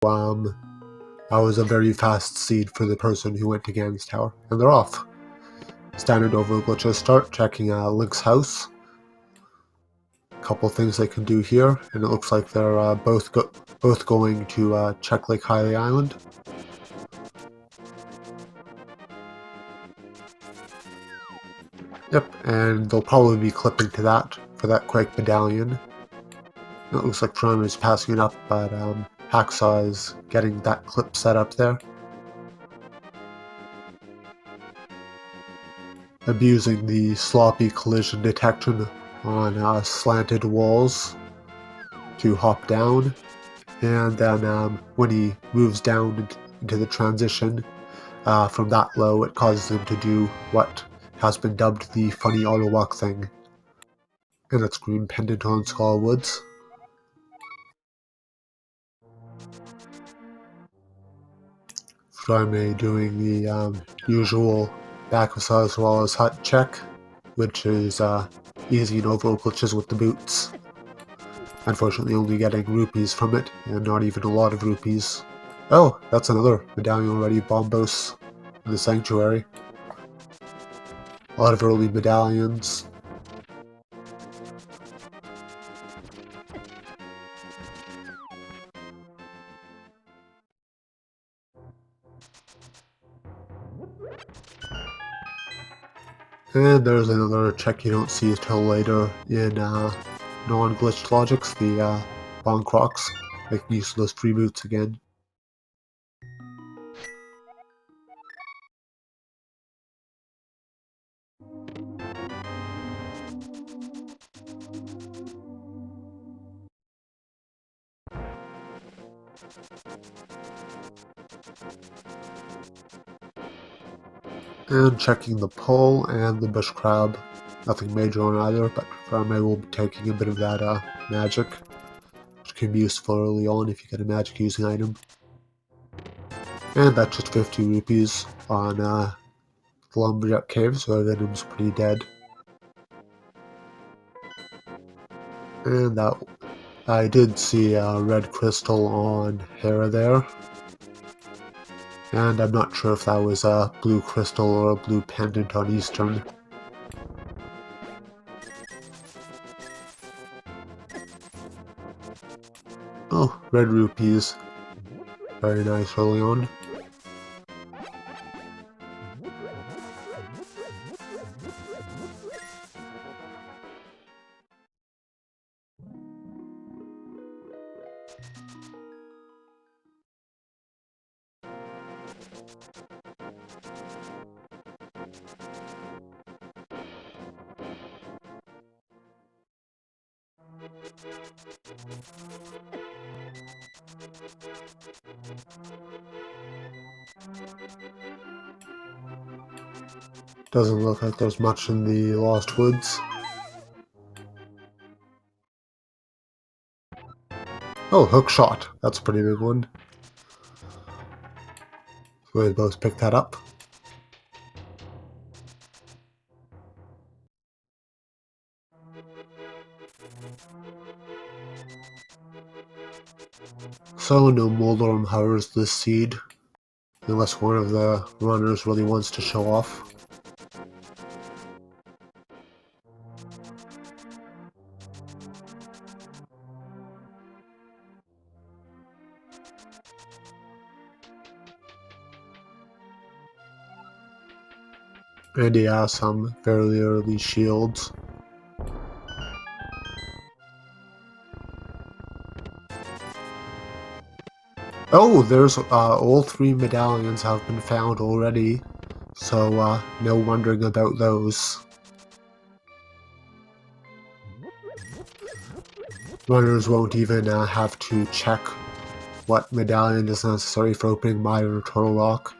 that was a very fast seed for the person who went to Gan's Tower, and they're off. Standard Overworld glitches start, checking Link's house. Couple things they can do here, and it looks like they're both going to check Lake Hylia Island. Yep, and they'll probably be clipping to that for that Quake medallion. It looks like Furaime is passing it up, but Hacksaww is getting that clip set up there. Abusing the sloppy collision detection on slanted walls to hop down, and then when he moves down into the transition from that low, it causes him to do what has been dubbed the funny auto walk thing, and it's green pendant on Skull Woods. Furaime doing the usual back of saw as well as hut check, which is easy and overall glitches with the boots. Unfortunately only getting rupees from it, and not even a lot of rupees. Oh, that's another medallion already, Bombos in the Sanctuary. A lot of early medallions. And there's another check you don't see until later in non-glitched logics, the Bon Crocs, making use of those free boots again. And checking the pole and the bush crab. Nothing major on either, but Furaime will be taking a bit of that magic, which can be useful early on if you get a magic using item. And that's just 50 rupees on the Lumberjack Cave, so that item's pretty dead. And that I did see a red crystal on Hera there. And I'm not sure if that was a blue crystal or a blue pendant on Eastern. Oh, red rupees. Very nice early on. Doesn't look like there's much in the Lost Woods. Oh, hook shot. That's a pretty big one. So we both picked that up. So no Moldorm hovers this seed, unless one of the runners really wants to show off. And he has some fairly early shields. Oh, there's all 3 medallions have been found already, so no wondering about those. Runners won't even have to check what medallion is necessary for opening Mire or Turtle Rock,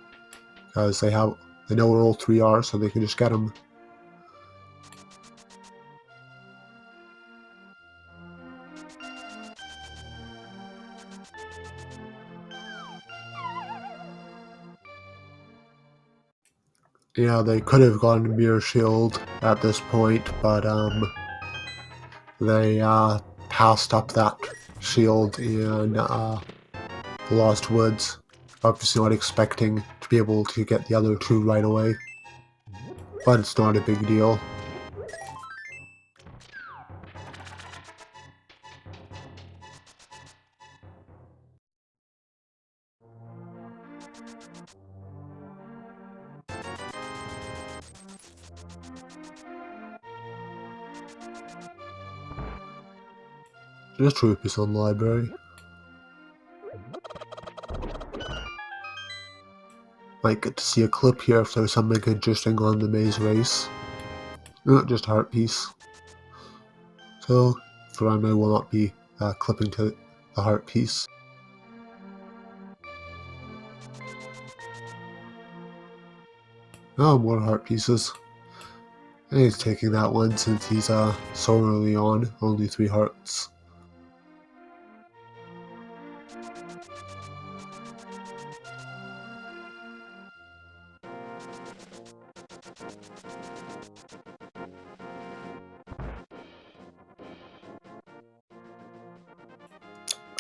because they know where all 3 are, so they can just get them. Yeah, they could have gotten a Mirror Shield at this point, but they passed up that shield and the Lost Woods. Obviously not expecting to be able to get the other two right away, but it's not a big deal. Just rupees on the library. Might get to see a clip here if there's something interesting on the maze race. No, just a heart piece. So, Furaime will not be clipping to the heart piece. Oh, more heart pieces. And he's taking that one since he's so early on, only 3 hearts.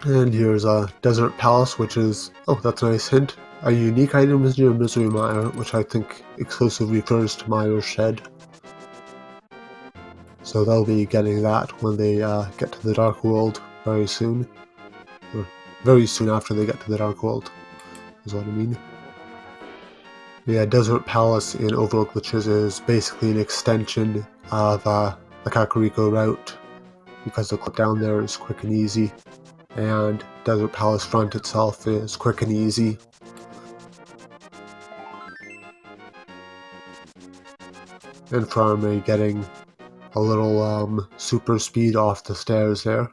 And here's a Desert Palace, which is, oh, that's a nice hint. A unique item is near Misery Mire, which I think exclusively refers to Mire's Shed. So they'll be getting that when they get to the Dark World very soon. Or very soon after they get to the Dark World, is what I mean. The Desert Palace in Overworld Glitches is basically an extension of the Kakariko route, because the clip down there is quick and easy, and Desert Palace front itself is quick and easy. And Furaime getting a little super speed off the stairs there.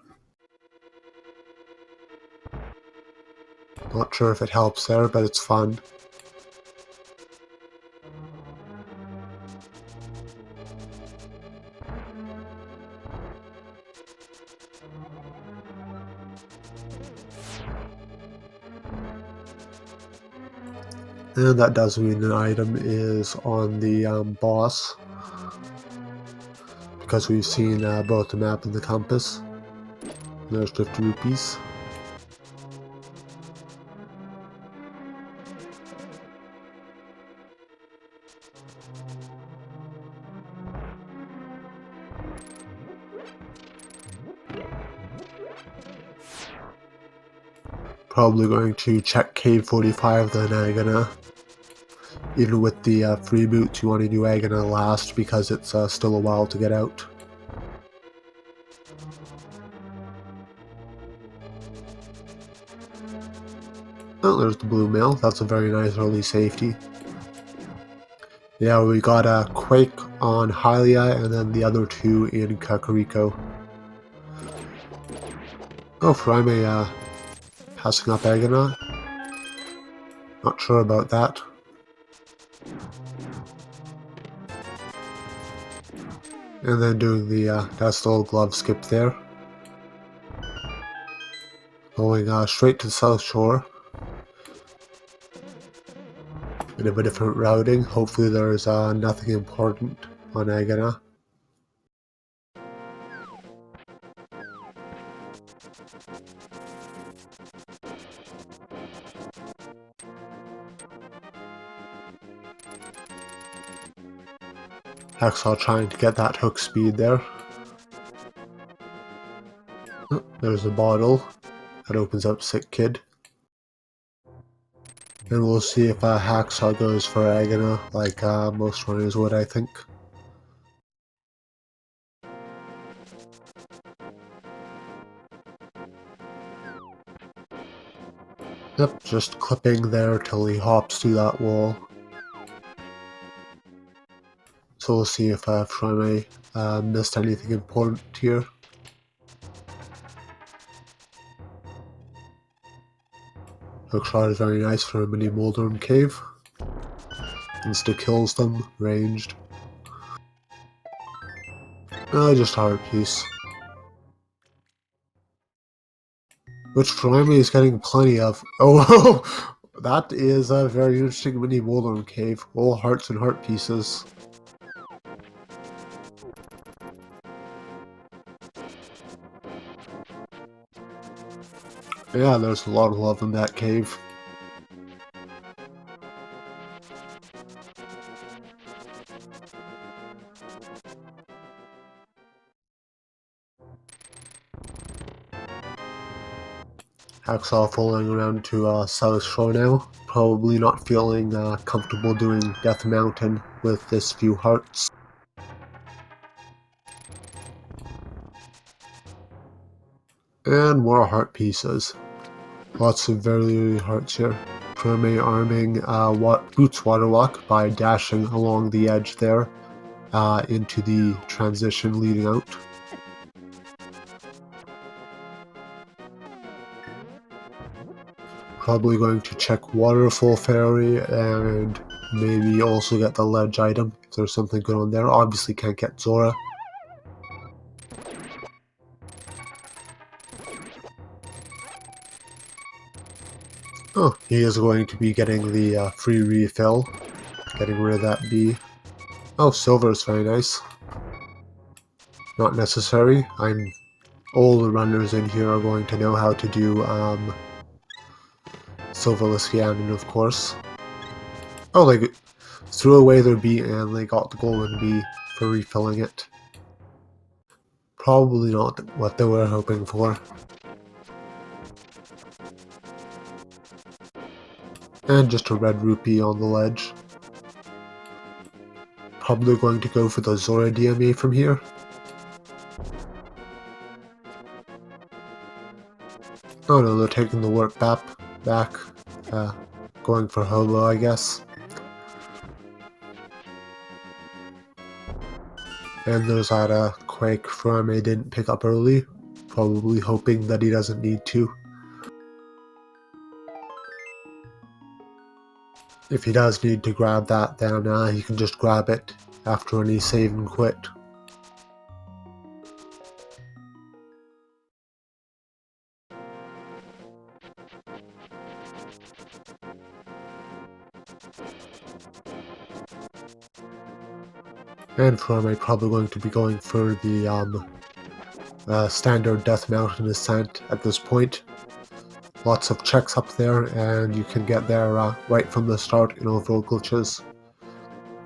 Not sure if it helps there, but it's fun. And that does mean an item is on the boss, because we've seen both the map and the compass. There's 50 rupees. Probably going to check Cave 45 then Agana. Even with the free boots, you want to do Agana last because it's still a while to get out. Oh, there's the blue mail. That's a very nice early safety. Yeah, we got a Quake on Hylia and then the other 2 in Kakariko. Oh, Furaime passing up Agana. Not sure about that. And then doing the nice little glove skip there. Going straight to the South Shore. Bit of a different routing. Hopefully there's nothing important on Agana. Hacksaww trying to get that hook speed there. Oh, there's a bottle. That opens up Sick Kid. And we'll see if Hacksaww goes for Agana, like most runners would, I think. Yep, just clipping there till he hops through that wall. So we'll see if Furaime missed anything important here. Hookshot is very nice for a mini Moldorm cave. Insta kills them, ranged. Just a heart piece. Which Furaime is getting plenty of. Oh, that is a very interesting mini Moldorm cave. All hearts and heart pieces. Yeah, there's a lot of love in that cave. Hacksaww falling around to South Shore now. Probably not feeling comfortable doing Death Mountain with this few hearts. And more heart pieces. Lots of very hearts here. Furaime arming Boots Water Walk by dashing along the edge there into the transition leading out. Probably going to check Waterfall Fairy and maybe also get the ledge item if there's something good on there. Obviously can't get Zora. Oh, he is going to be getting the free refill. Getting rid of that bee. Oh, silver is very nice. Not necessary. All the runners in here are going to know how to do Silverless Ganon, of course. Oh, they threw away their bee and they got the golden bee for refilling it. Probably not what they were hoping for. And just a red rupee on the ledge. Probably going to go for the Zora DMA from here. Oh no, they're taking the work back. Going for Hobo, I guess. And there's that Quake Furaime didn't pick up early. Probably hoping that he doesn't need to. If he does need to grab that, then he can just grab it after any save and quit. And Furaime probably going to be going for the standard Death Mountain ascent at this point. Lots of checks up there, and you can get there right from the start in Overworld glitches.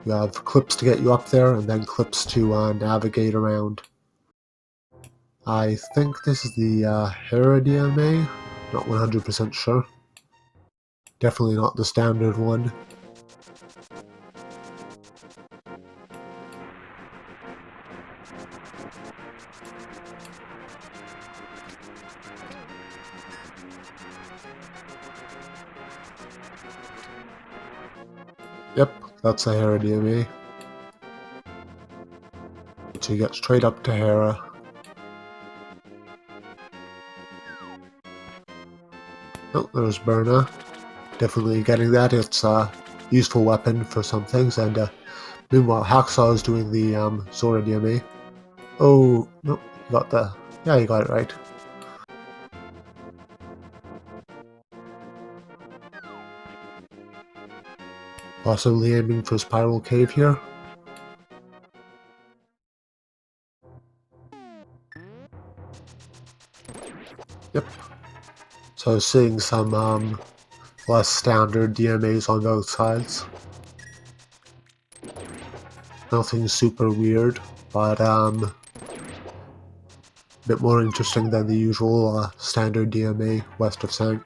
You have clips to get you up there, and then clips to navigate around. I think this is the Hera DMA, not 100% sure. Definitely not the standard one. Yep, that's a Hera DMA. So you get straight up to Hera. Oh, there's Burna. Definitely getting that. It's a useful weapon for some things. And meanwhile, Hacksaww is doing the Zora DMA. Oh, no, you got the... Yeah, you got it right. Possibly aiming for Spiral Cave here. Yep. So seeing some less standard DMAs on both sides. Nothing super weird, but a bit more interesting than the usual standard DMA west of Sank.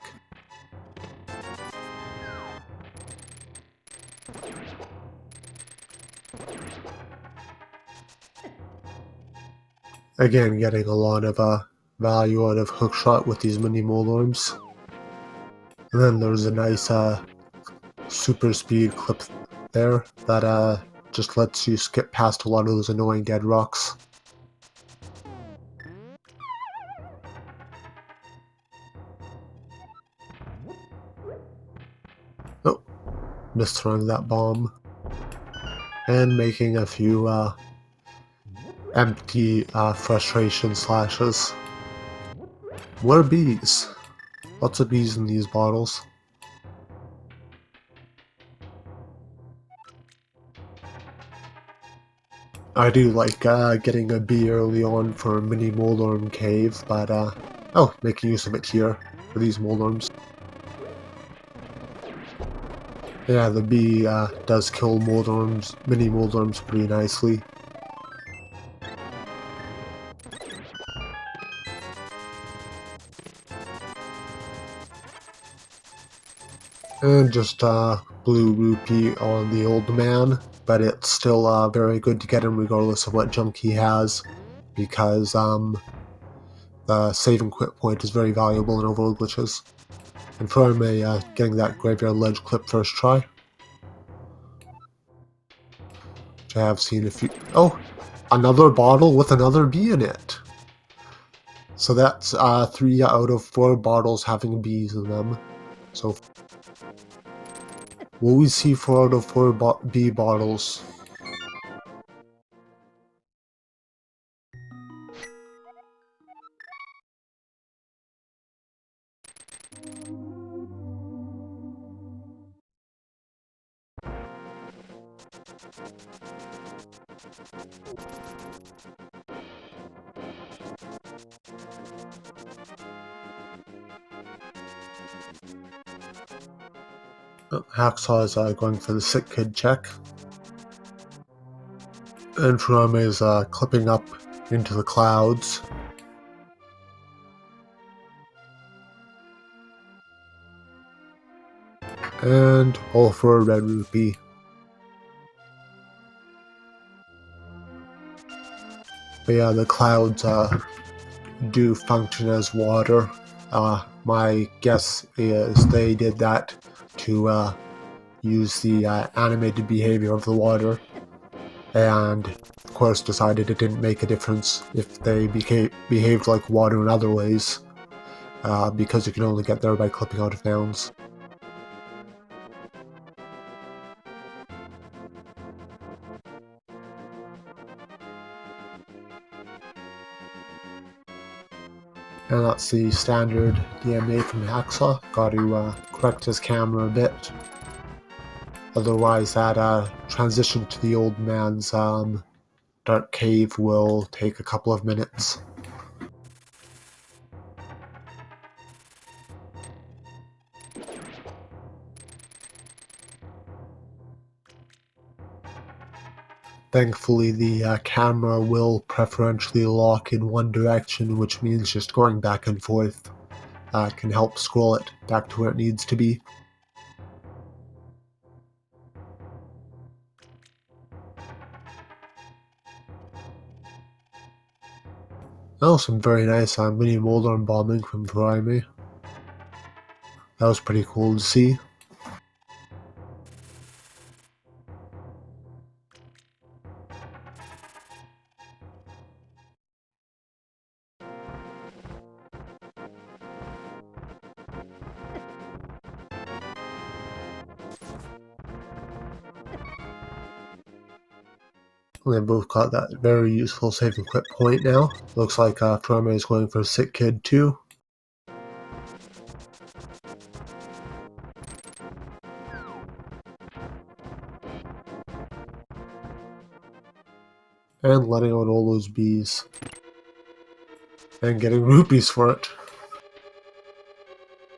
Again, getting a lot of value out of hookshot with these mini mole arms. And then there's a nice super speed clip there that just lets you skip past a lot of those annoying dead rocks. Oh, missed throwing that bomb. And making a few empty frustration slashes. More bees. Lots of bees in these bottles. I do like getting a bee early on for Mini Moldorm Cave, but oh, making use of it here. for these moldarms. Yeah, the bee does kill moldarms, mini moldarms pretty nicely. And just blue rupee on the old man, but it's still very good to get him regardless of what junk he has, because the save and quit point is very valuable in Overworld glitches. And Furaime getting that graveyard ledge clip first try, which I have seen a few. Oh, another bottle with another bee in it. So that's 3 out of 4 bottles having bees in them. So will we see 4 out of 4 bee bottles? Hacksaww is going for the sick kid check. And Furaime is clipping up into the clouds. And all for a red rupee. But yeah, the clouds do function as water. My guess is they did that to use the animated behavior of the water, and of course decided it didn't make a difference if they behaved like water in other ways, because you can only get there by clipping out of nouns. And that's the standard DMA from Hacksaww. Got to correct his camera a bit. Otherwise, that transition to the old man's dark cave will take a couple of minutes. Thankfully, the camera will preferentially lock in one direction, which means just going back and forth can help scroll it back to where it needs to be. Oh, some very nice mini moldarm bombing from Furaime. That was pretty cool to see. They both got that very useful save and quit point now. Looks like Furaime is going for a sick kid too. And letting out all those bees. And getting rupees for it.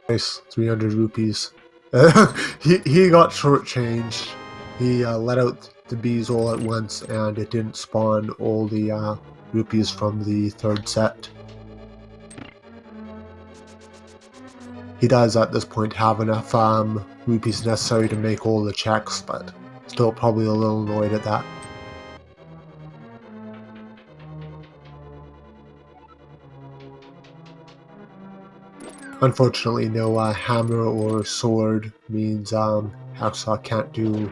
Nice, 300 rupees. he got shortchanged. He let out the bees all at once, and it didn't spawn all the rupees from the third set. He does at this point have enough rupees necessary to make all the checks, but still probably a little annoyed at that. Unfortunately, no hammer or sword means Hacksaww can't do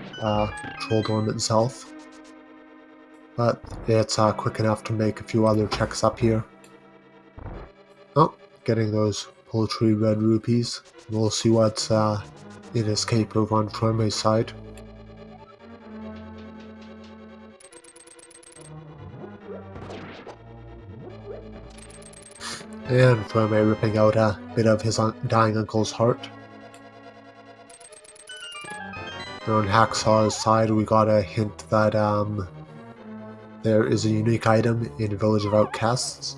Troll Dorm itself. But it's quick enough to make a few other checks up here. Oh, getting those poultry red rupees. We'll see what's in escape over on Furaime's side. And Furaime ripping out a bit of his dying uncle's heart. And on Hacksaw's side, we got a hint that there is a unique item in Village of Outcasts.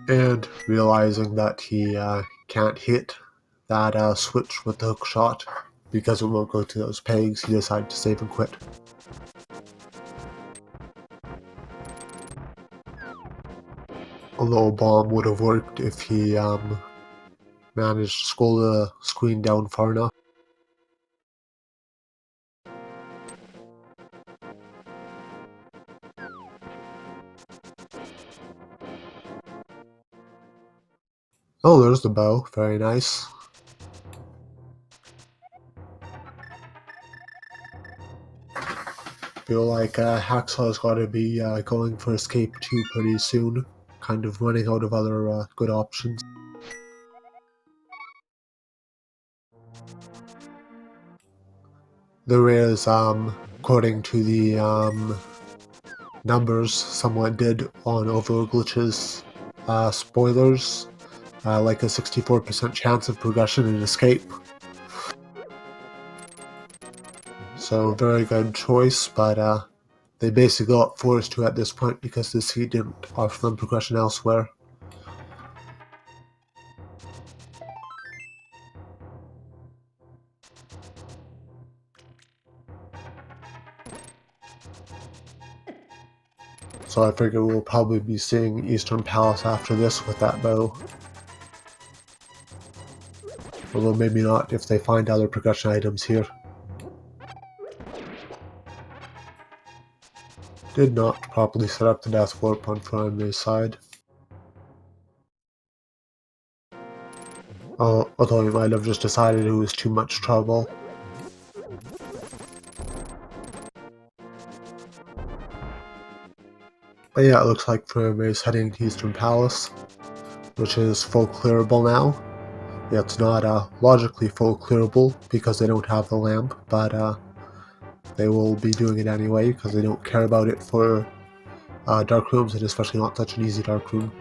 And realizing that he can't hit that switch with the hook shot because it won't go to those pegs, he decided to save and quit. A little bomb would have worked if he managed to scroll the screen down far enough. Oh, there's the bow. Very nice. Feel like Hacksaw's got to be going for Escape 2 pretty soon. Kind of running out of other good options. There is, according to the numbers someone did on Overworld glitches, spoilers, like a 64% chance of progression and escape. So very good choice, but they basically got forced to at this point because the seed didn't offer them progression elsewhere. So I figure we'll probably be seeing Eastern Palace after this with that bow. Although maybe not if they find other progression items here. Did not properly set up the death warp on Furaime's side. Although he might have just decided it was too much trouble. But yeah, it looks like Furaime is heading to Eastern Palace, which is full clearable now. Yeah, it's not logically full clearable because they don't have the lamp, but they will be doing it anyway because they don't care about it for dark rooms, and especially not such an easy dark room.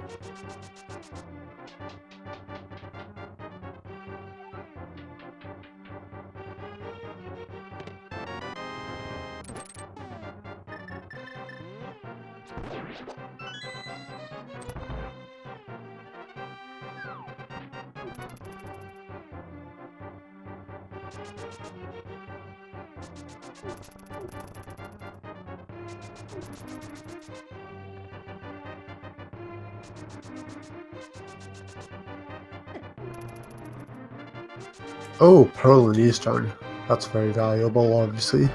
Oh, Pearl and Eastern. That's very valuable, obviously.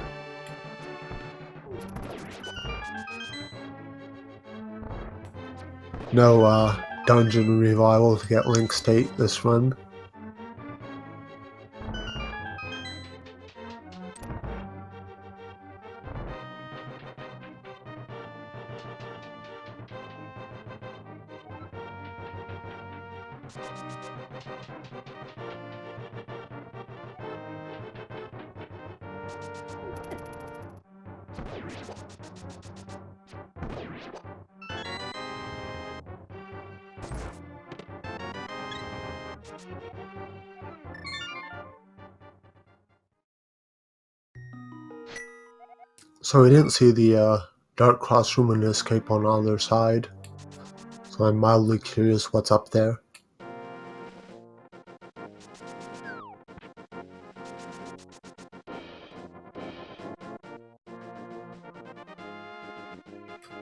No dungeon revival to get Link State this run. So I didn't see the Dark Crossroom and Escape on the other side, so I'm mildly curious what's up there.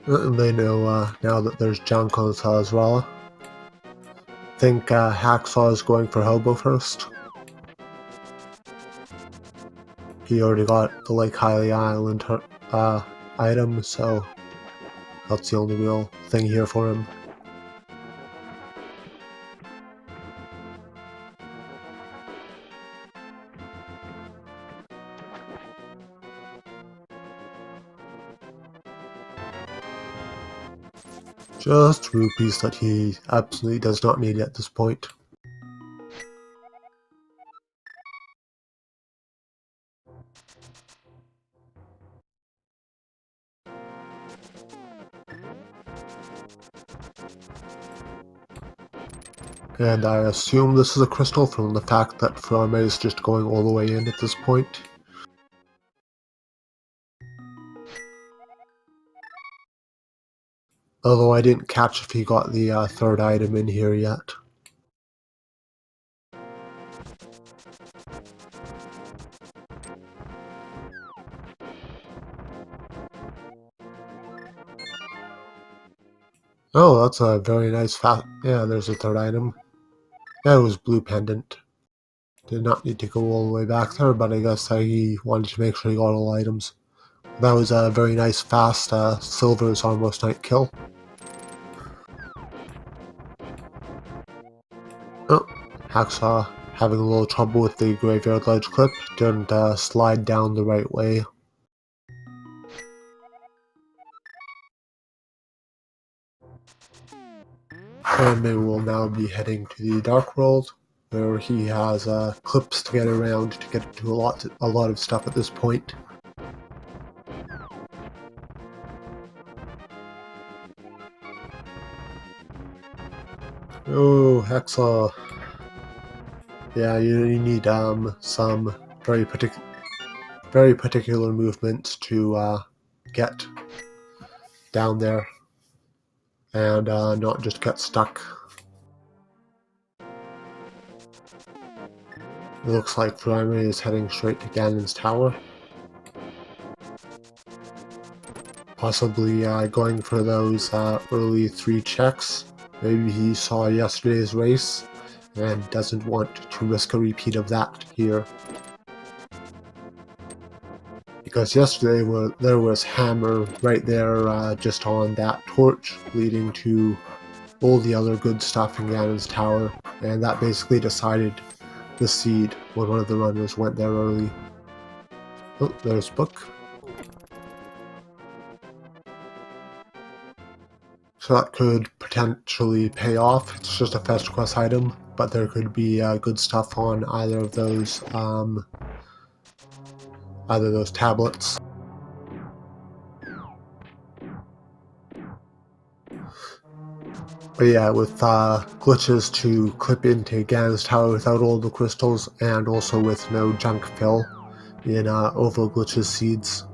And they know now that there's junk on as well. Think Hacksaww is going for Hobo first. He already got the Lake Hylia Island item, so that's the only real thing here for him. Just rupees that he absolutely does not need at this point. And I assume this is a crystal from the fact that Furaime is just going all the way in at this point. Although I didn't catch if he got the third item in here yet. Oh, that's a very nice yeah, there's a third item. Yeah, it was blue pendant. Did not need to go all the way back there, but I guess he wanted to make sure he got all items. That was a very nice fast Silver's almost night kill. Oh, Hacksaww having a little trouble with the graveyard ledge clip. Didn't slide down the right way. And we will now be heading to the Dark World, where he has clips to get around to get to a lot of stuff at this point. Oh, Hacksaww. Yeah, you need some very particular movements to get down there and not just get stuck. It looks like Furaime is heading straight to Ganon's tower. Possibly going for those early 3 checks. Maybe he saw yesterday's race and doesn't want to risk a repeat of that here. Because yesterday there was Hammer right there just on that torch leading to all the other good stuff in Ganon's tower, and that basically decided the seed when one of the runners went there early. Oh, there's Book. So that could potentially pay off. It's just a fetch quest item, but there could be good stuff on either of those tablets. But yeah, with glitches to clip into Ganon's tower without all the crystals, and also with no junk fill in Overworld glitches seeds,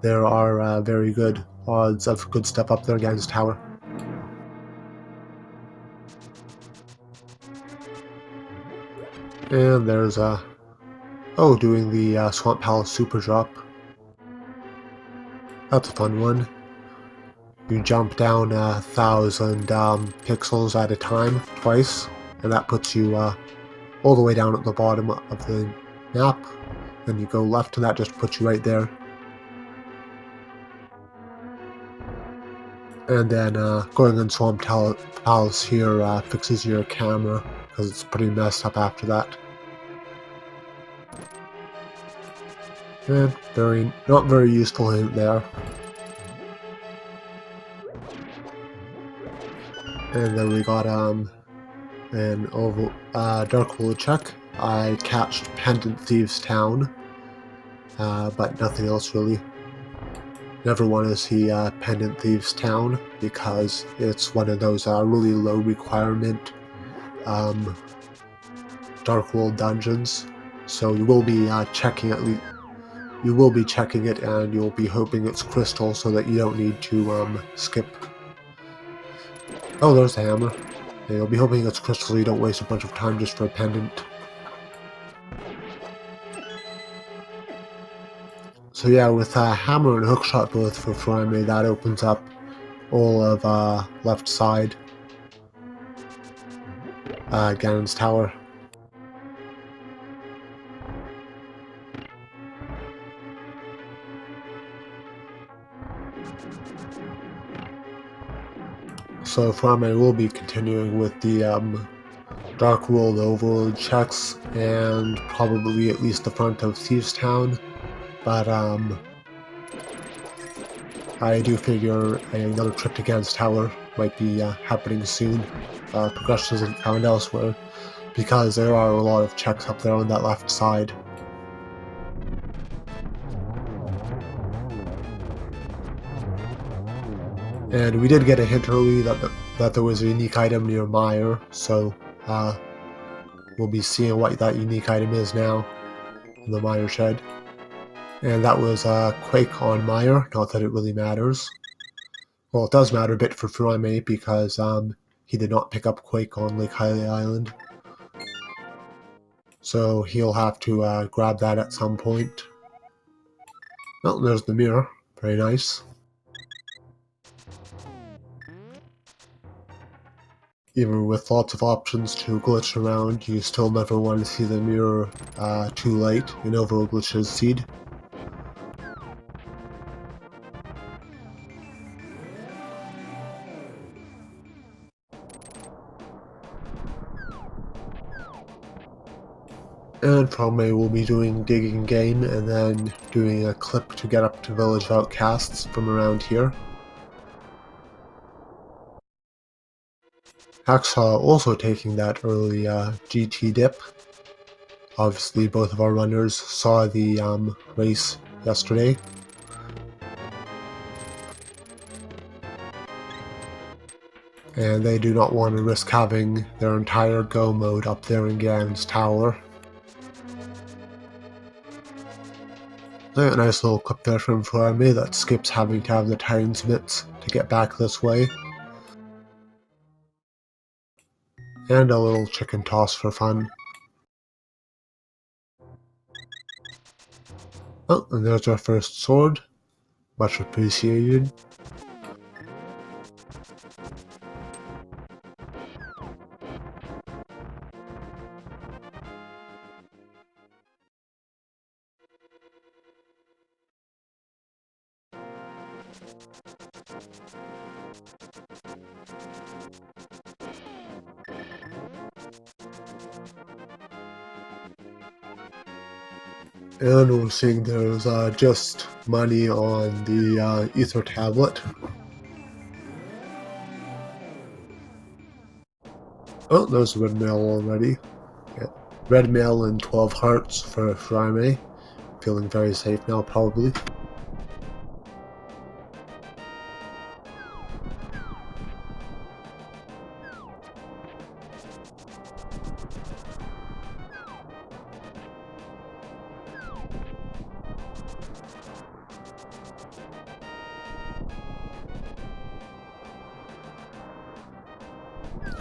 there are very good odds of good stuff up there in Ganon's tower. And there's doing the Swamp Palace Super Drop. That's a fun one. You jump down 1,000 pixels at a time, twice, and that puts you all the way down at the bottom of the map. Then you go left and that just puts you right there. And then going in Swamp Palace here fixes your camera, because it's pretty messed up after that. And not very useful hint there. And then we got an Dark World check. I catched Pendant Thieves Town, but nothing else really. Never want to see Pendant Thieves Town because it's one of those really low requirement Dark World dungeons. So you will be checking at least. You will be checking it, and you'll be hoping it's crystal so that you don't need to skip. Oh, there's the hammer. Yeah, you'll be hoping it's crystal so you don't waste a bunch of time just for a pendant. So yeah, with hammer and hookshot both for Furaime, that opens up all of left side Ganon's tower. So Furaime will be continuing with the Dark World Overworld checks and probably at least the front of Thieves Town, but I do figure another trip to Ganon's tower might be happening soon. Progression isn't found elsewhere because there are a lot of checks up there on that left side. And we did get a hint early that there was a unique item near Meyer, so we'll be seeing what that unique item is now in the Meyer shed. And that was Quake on Meyer, not that it really matters. Well, it does matter a bit for Furaime because he did not pick up Quake on Lake Hylia Island. So he'll have to grab that at some point. Well, there's the mirror. Very nice. Even with lots of options to glitch around, you still never want to see the mirror too late in Overworld Glitch's seed. And probably we'll be doing digging game and then doing a clip to get up to Village of Outcasts from around here. Hacksaww also taking that early GT dip. Obviously both of our runners saw the race yesterday. And they do not want to risk having their entire go mode up there in Ganon's tower. A nice little clip there from Furaime that skips having to have the Titan's mitts to get back this way. And a little chicken toss for fun. Oh, and there's our first sword. Much appreciated. And we're seeing there's just money on the Ether tablet. Oh, there's red mail already. Yeah. Red mail and 12 hearts for Furaime. Feeling very safe now, probably.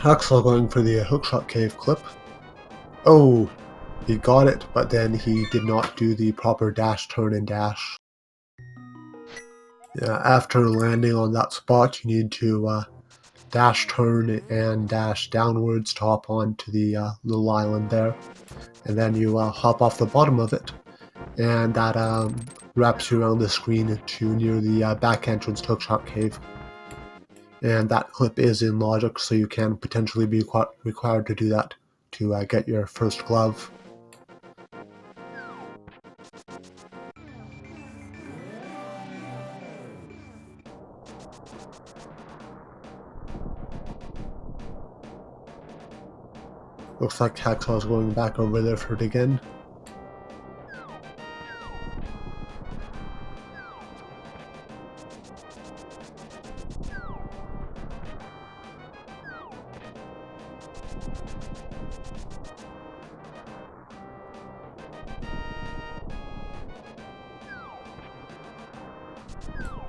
Hacksaww going for the hookshot cave clip. Oh, he got it, but then he did not do the proper dash, turn, and dash. Yeah, after landing on that spot, you need to dash, turn, and dash downwards to hop onto the little island there. And then you hop off the bottom of it, and that wraps you around the screen to near the back entrance to Hookshot Cave. And that clip is in logic, so you can potentially be required to do that to get your first glove. Looks like Hacksaww is going back over there for it again.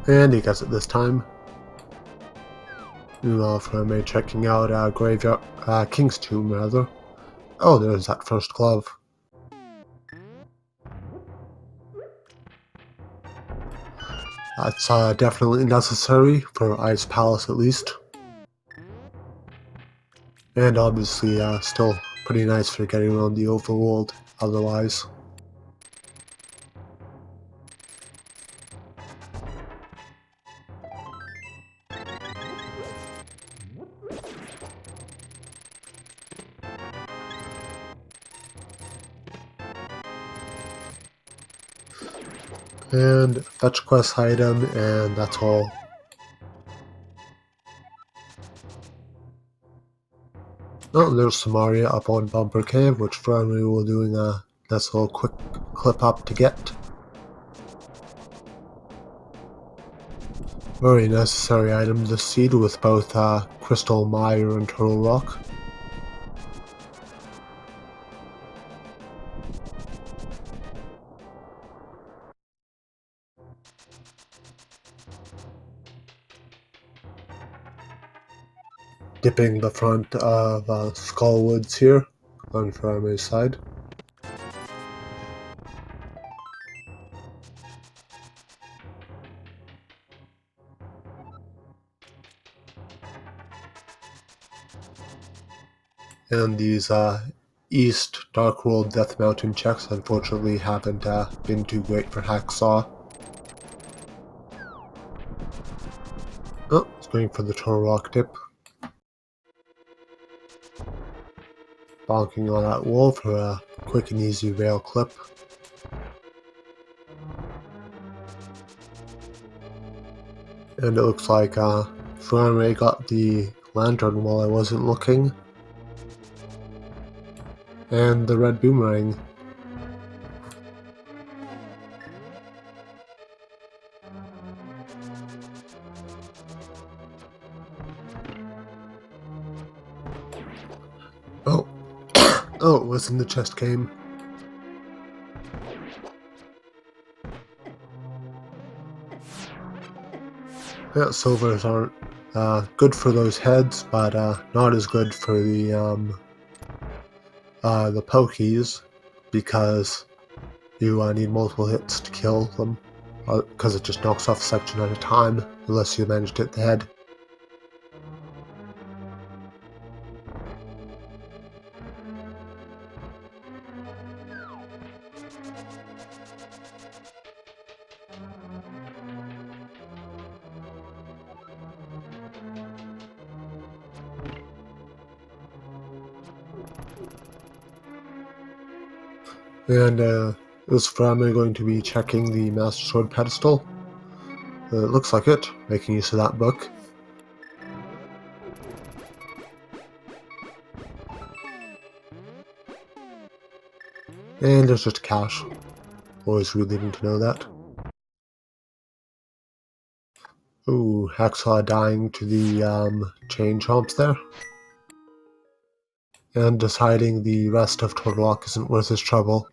And he gets it this time. Meanwhile, Furaime checking out Graveyard, King's Tomb rather. Oh, there's that first glove. That's definitely necessary for Ice Palace at least. And obviously still pretty nice for getting around the Overworld otherwise. And fetch quest item, and that's all. Oh, there's Samaria up on Bumper Cave, which Furaime will doing a nice little quick clip up to get. Very necessary item to seed with both Crystal Mire and Turtle Rock. dipping the front of Skull Woods here on Furaime's side. And these East Dark World Death Mountain checks unfortunately haven't been too great for Hacksaww. Oh, it's going for the Turtle Rock dip. Bonking on that wall for a quick and easy rail clip. And it looks like Furaime got the lantern while I wasn't looking. And the red boomerang. Oh. Oh, it was in the chest game. Yeah, silvers aren't good for those heads, but not as good for the pokies, because you need multiple hits to kill them, because it just knocks off a section at a time, unless you manage to hit the head. And is Furaime going to be checking the Master Sword pedestal? It looks like it, making use of that book. And there's just a cache. Always relieving to know that. Ooh, Hacksaww dying to the chain chomps there. And deciding the rest of Turtle Rock isn't worth his trouble.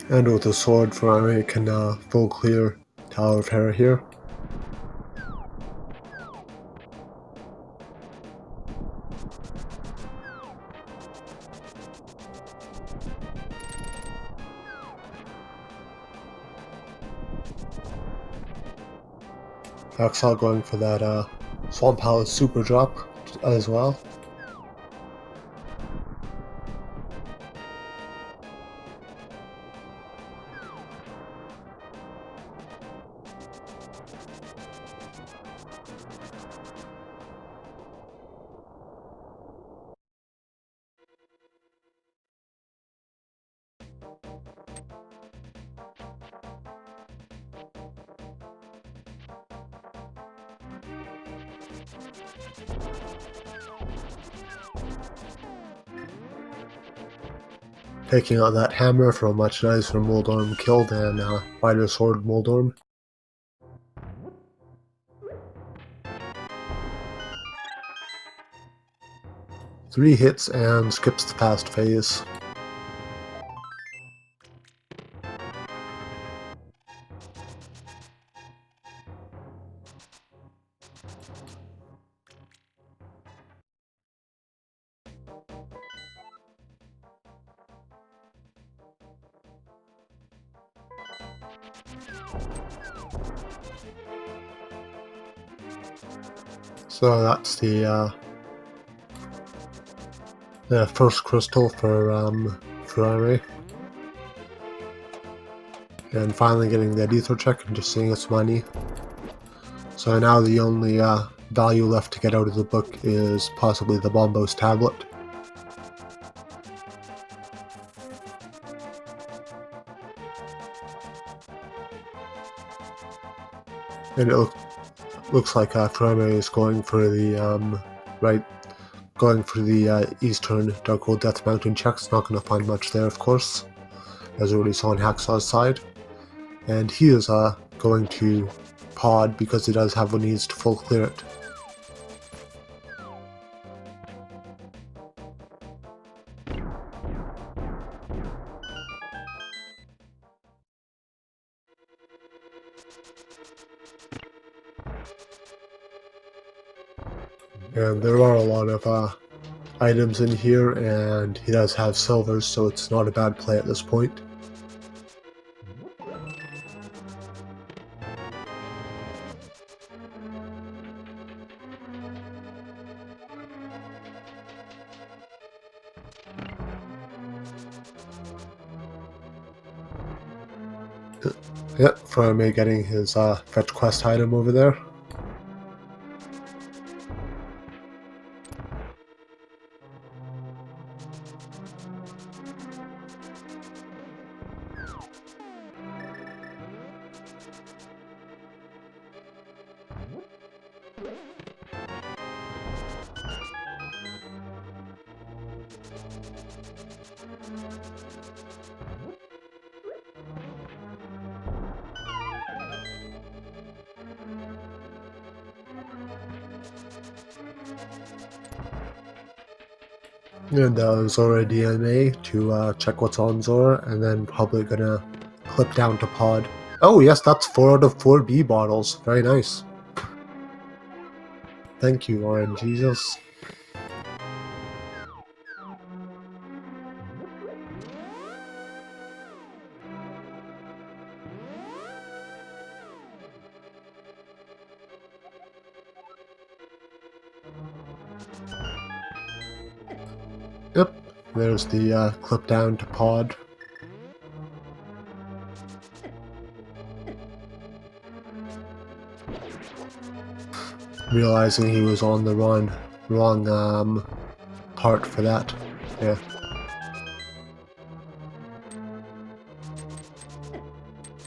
And with the sword, Furaime can full clear Tower of Terror here. Hacksaww going for that Swamp Palace super drop as well. Taking out that hammer for a much nicer Moldorm kill than Rider Sword Moldorm. Three hits and skips the fast phase. So that's the first crystal for Furaime. And finally getting that ether check and just seeing its money. So now the only value left to get out of the book is possibly the Bombos tablet. And it looks like Furaime is going for the Eastern Dark World Death Mountain checks. Not going to find much there, of course, as we already saw on Hacksaw's side. And he is going to pod because he does have what he needs to full clear it. And there are a lot of items in here, and he does have silvers, so it's not a bad play at this point. Yep, Furaime getting his fetch quest item over there. And Zora DMA to check what's on Zora, and then probably gonna clip down to pod. Oh yes, that's 4 out of 4 B bottles. Very nice. Thank you, RNGesus. Yep, there's the clip down to pod. Realizing he was on the wrong part for that. Yeah.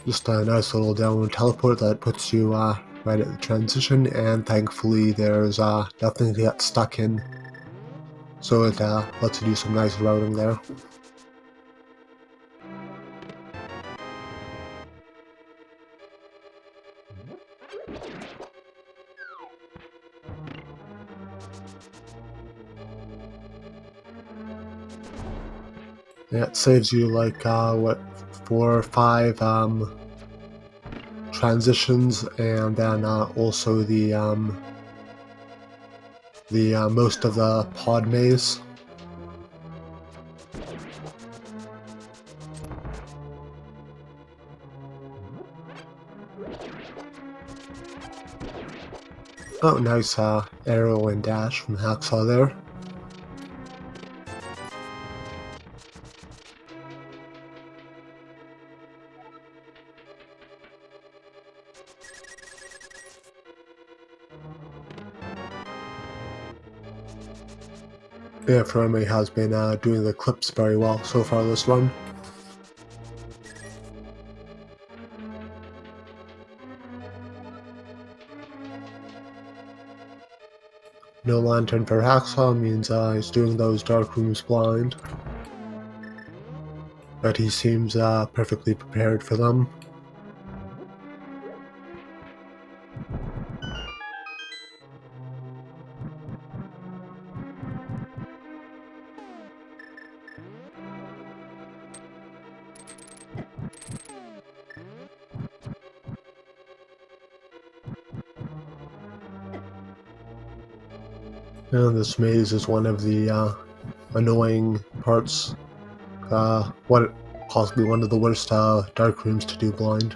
Just a nice little downward teleport that puts you right at the transition, and thankfully there's nothing to get stuck in. So it lets you do some nice routing there. Yeah, it saves you like, what, 4 or 5 transitions, and then also the most of the pod maze. Oh, nice arrow and dash from Hacksaww there. Yeah, Furaime has been doing the clips very well so far this run. No lantern for Hacksaww means he's doing those dark rooms blind. But he seems perfectly prepared for them. And this maze is one of the annoying parts. Possibly one of the worst dark rooms to do blind.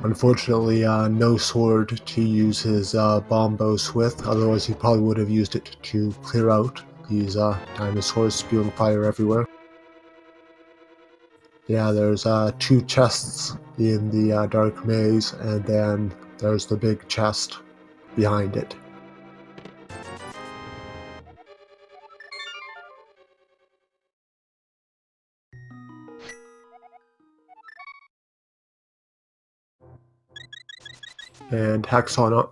Unfortunately, no sword to use his bomb bows with, otherwise he probably would have used it to clear out these dinosaurs spewing fire everywhere. Yeah, there's 2 chests in the dark maze, and then there's the big chest behind it. And Hacksaww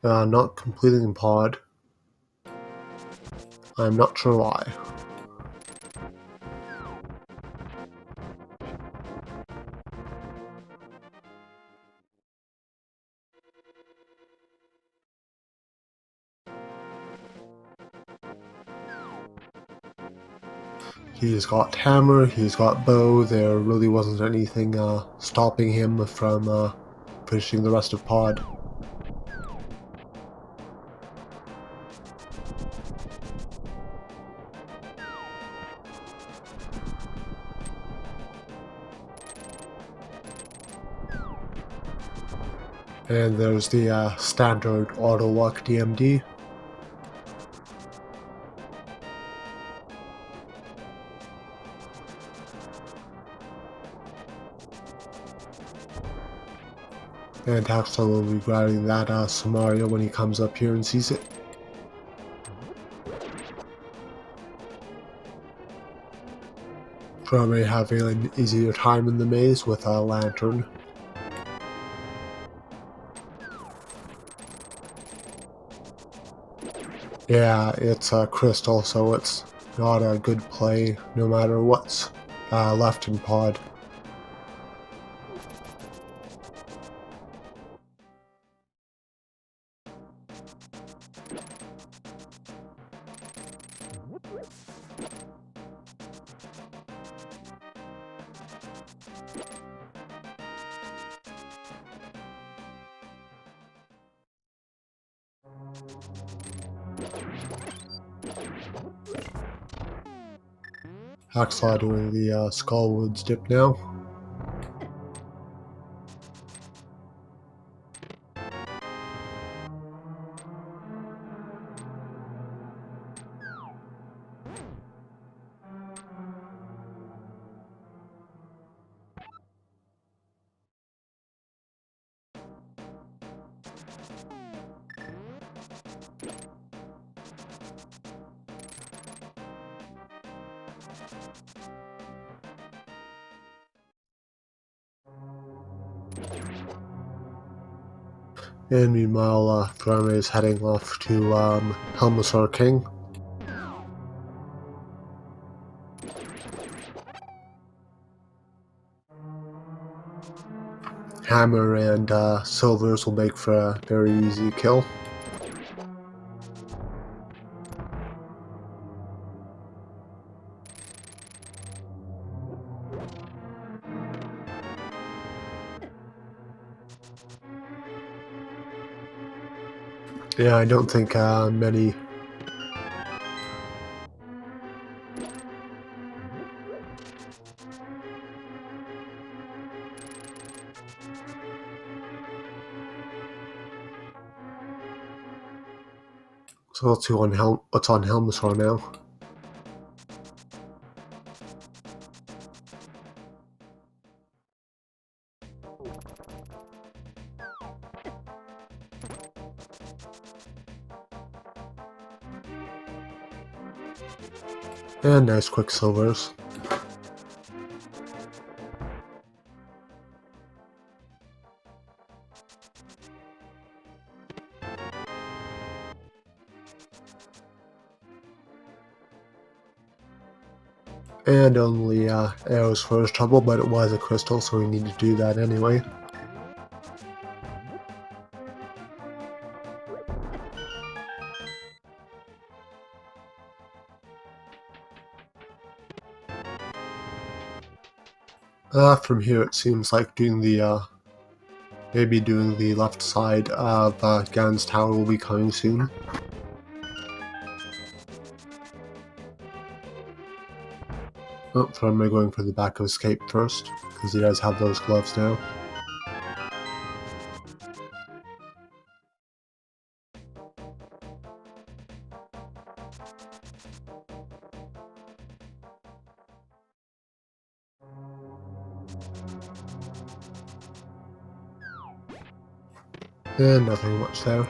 not completing pod. I'm not sure why. He's got hammer, he's got bow. There really wasn't anything stopping him from finishing the rest of pod. And there's the standard auto walk DMD. And Hacksaww will be grabbing that Samaria when he comes up here and sees it. Furaime having an easier time in the maze with a lantern. Yeah, it's a crystal, so it's not a good play no matter what's left in pod. Hacksaww doing the Skullwoods dip now. And meanwhile, Furaime is heading off to Helmasaur King. Hammer and Silvers will make for a very easy kill. Yeah, I don't think many. So let's see what's on Helmasaur now. And nice Quicksilvers. And only arrows for his trouble, but it was a crystal, so we need to do that anyway. From here it seems like doing the maybe doing the left side of Gan's tower will be coming soon. Oh, Furaime going for the back of escape first, because he does have those gloves now. And nothing much there.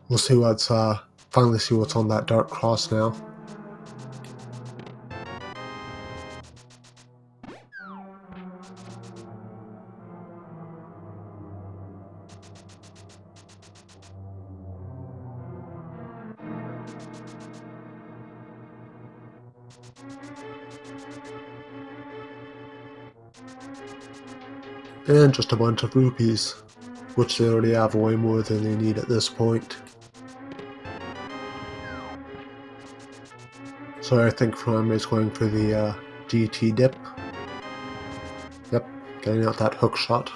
We'll see what's finally see what's on that dark cross now. And just a bunch of rupees, which they already have way more than they need at this point. So I think Furaime is going for the GT dip. Yep, getting out that hook shot.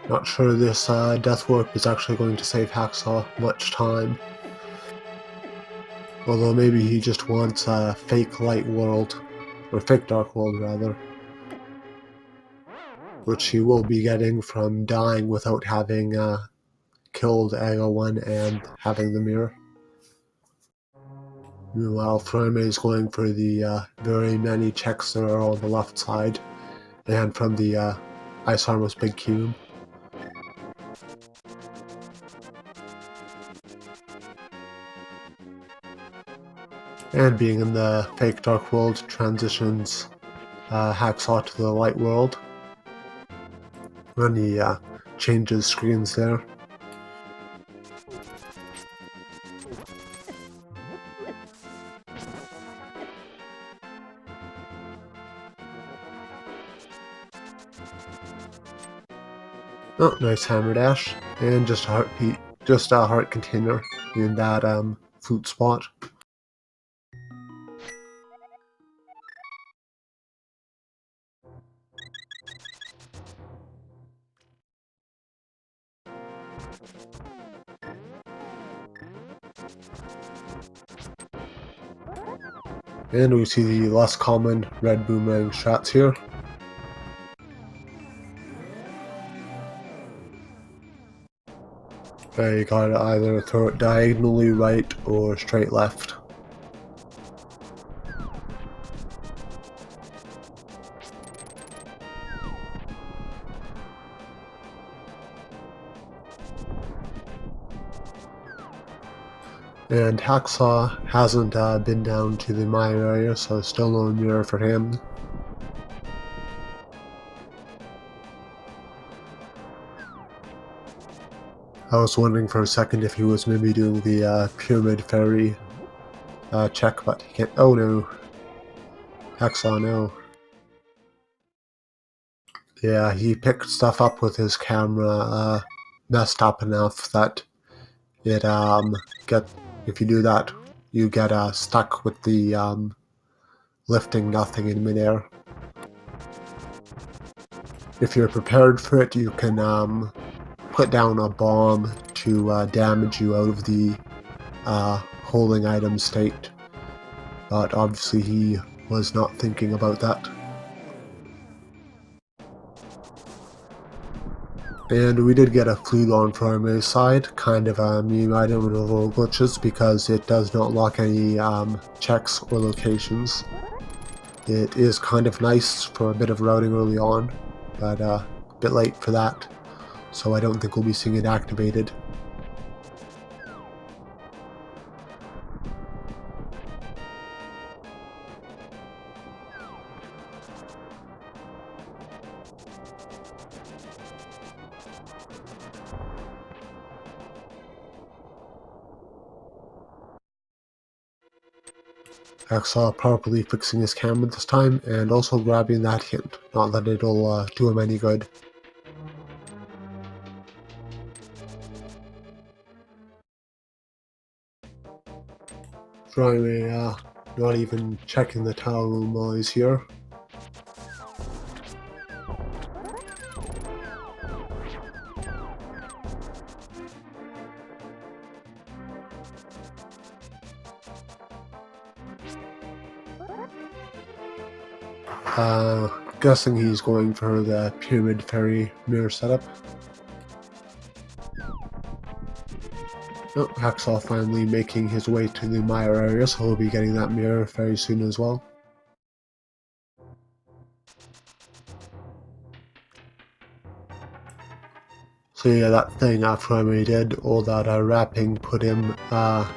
Not sure this death warp is actually going to save Hacksaww much time. Although maybe he just wants a fake light world, or fake dark world rather, which he will be getting from dying without having killed AO1 and having the mirror. Meanwhile, Furaime is going for the very many checks that are on the left side, and from the Ice Armor's big cube. And being in the fake dark world transitions Hacksaww to the light world. And he changes screens there. Oh, nice hammer dash, and just a heart container in that flute spot. And we see the less common red boomerang shots here. You gotta either throw it diagonally right or straight left. And Hacksaww hasn't been down to the mire area, so still no mirror for him. I was wondering for a second if he was maybe doing the pyramid fairy check, but he can't. Oh no. Hacksaww, no. Yeah, he picked stuff up with his camera messed up enough that it if you do that, you get stuck with the lifting nothing in midair. If you're prepared for it, you can put down a bomb to damage you out of the holding item state, but obviously he was not thinking about that. And we did get a flute on Furaime's side, kind of a meme item in Overworld glitches because it does not lock any checks or locations. It is kind of nice for a bit of routing early on, but a bit late for that, so I don't think we'll be seeing it activated. Hacksaww properly fixing his camera this time, and also grabbing that hint. Not that it'll do him any good. Furaime not even checking the tower room while he's here. Guessing he's going for the pyramid fairy mirror setup. Oh, Hacksaww finally making his way to the mire area, so he'll be getting that mirror very soon as well. So yeah, that thing Furaime did, all that wrapping put him around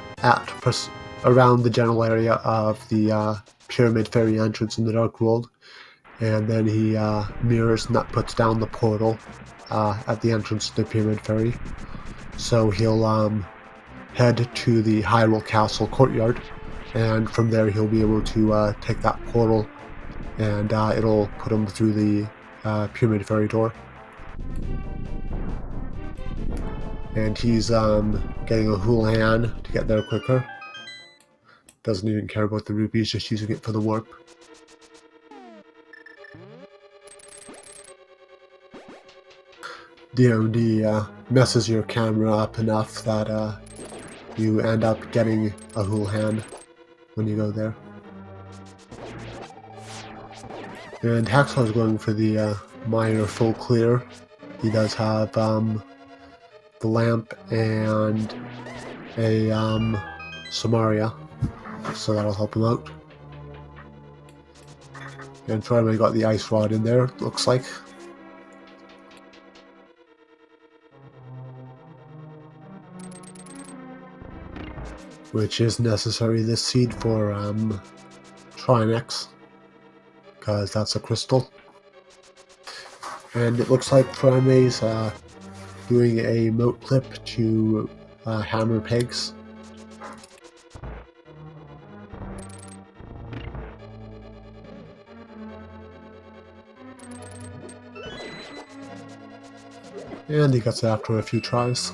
the general area of the pyramid fairy entrance in the Dark World. And then he mirrors and that puts down the portal at the entrance to the pyramid fairy. So he'll head to the Hyrule Castle courtyard, and from there he'll be able to take that portal and it'll put him through the pyramid fairy door. And he's getting a Houlihan to get there quicker. Doesn't even care about the rupees, just using it for the warp. DMD messes your camera up enough that you end up getting a Houlihan when you go there. And Hacksaww is going for the minor full clear. He does have the lamp and a Samaria, so that'll help him out. And Furaime got the ice rod in there, looks like. Which is necessary this seed for Trinex, because that's a crystal. And it looks like Furaime's doing a moat clip to hammer pegs. And he gets it after a few tries.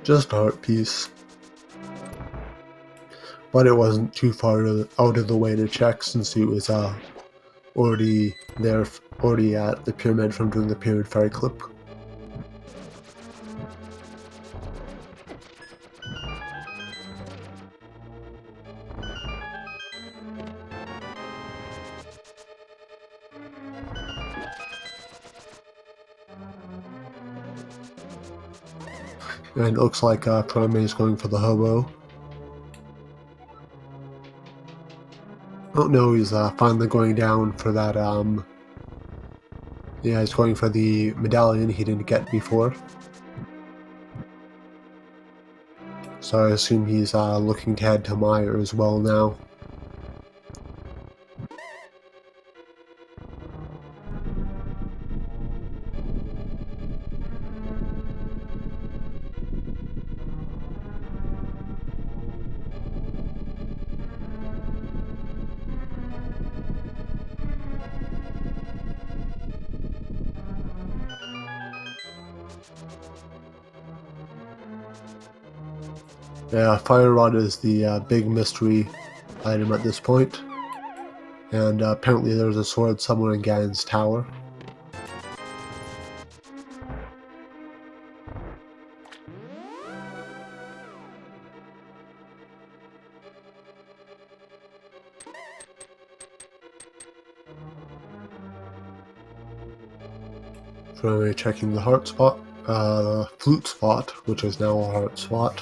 Just a heart piece. But it wasn't too far out of the way to check, since he was already at the pyramid from doing the pyramid fairy clip. And it looks like Furaime is going for the hobo. Oh no, he's finally going down for that, yeah, he's going for the medallion he didn't get before. So I assume he's looking to head to Meyer as well now. Yeah, Fire Rod is the big mystery item at this point. And apparently there's a sword somewhere in Ganon's tower. Furaime checking the heart spot, the flute spot, which is now a heart spot.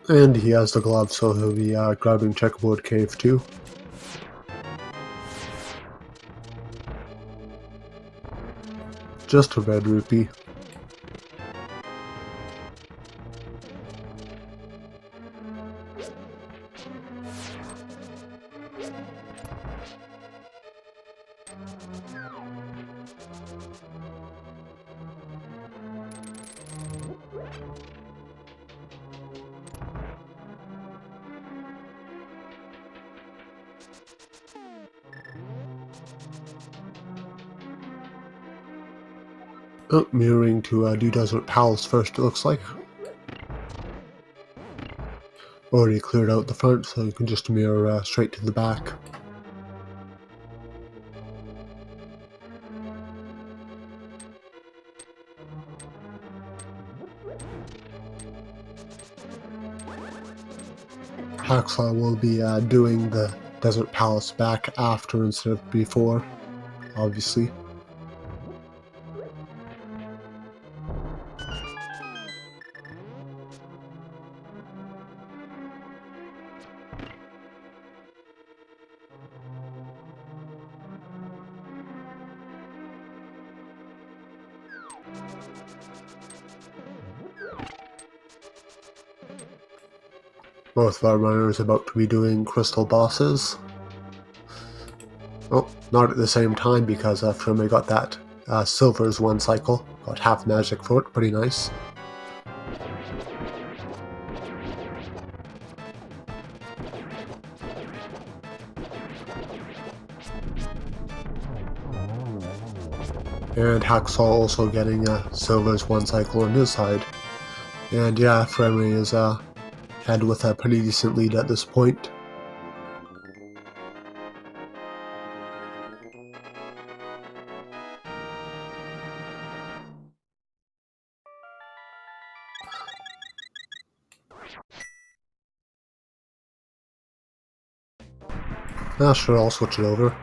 And he has the glove, so he'll be grabbing Checkerboard Cave too. Just a red rupee. Oh, mirroring to Dew Desert Palace first, it looks like. Already cleared out the front, so you can just mirror straight to the back. Hacksaww will be doing the Desert Palace back after instead of before, obviously. Both of our runners about to be doing crystal bosses. Oh, not at the same time because Furaime got that silver's one cycle. Got half magic for it, pretty nice. And Hacksaww also getting silver's one cycle on his side. And yeah, Furaime is head with a pretty decent lead at this point. Sure, I'll switch it over.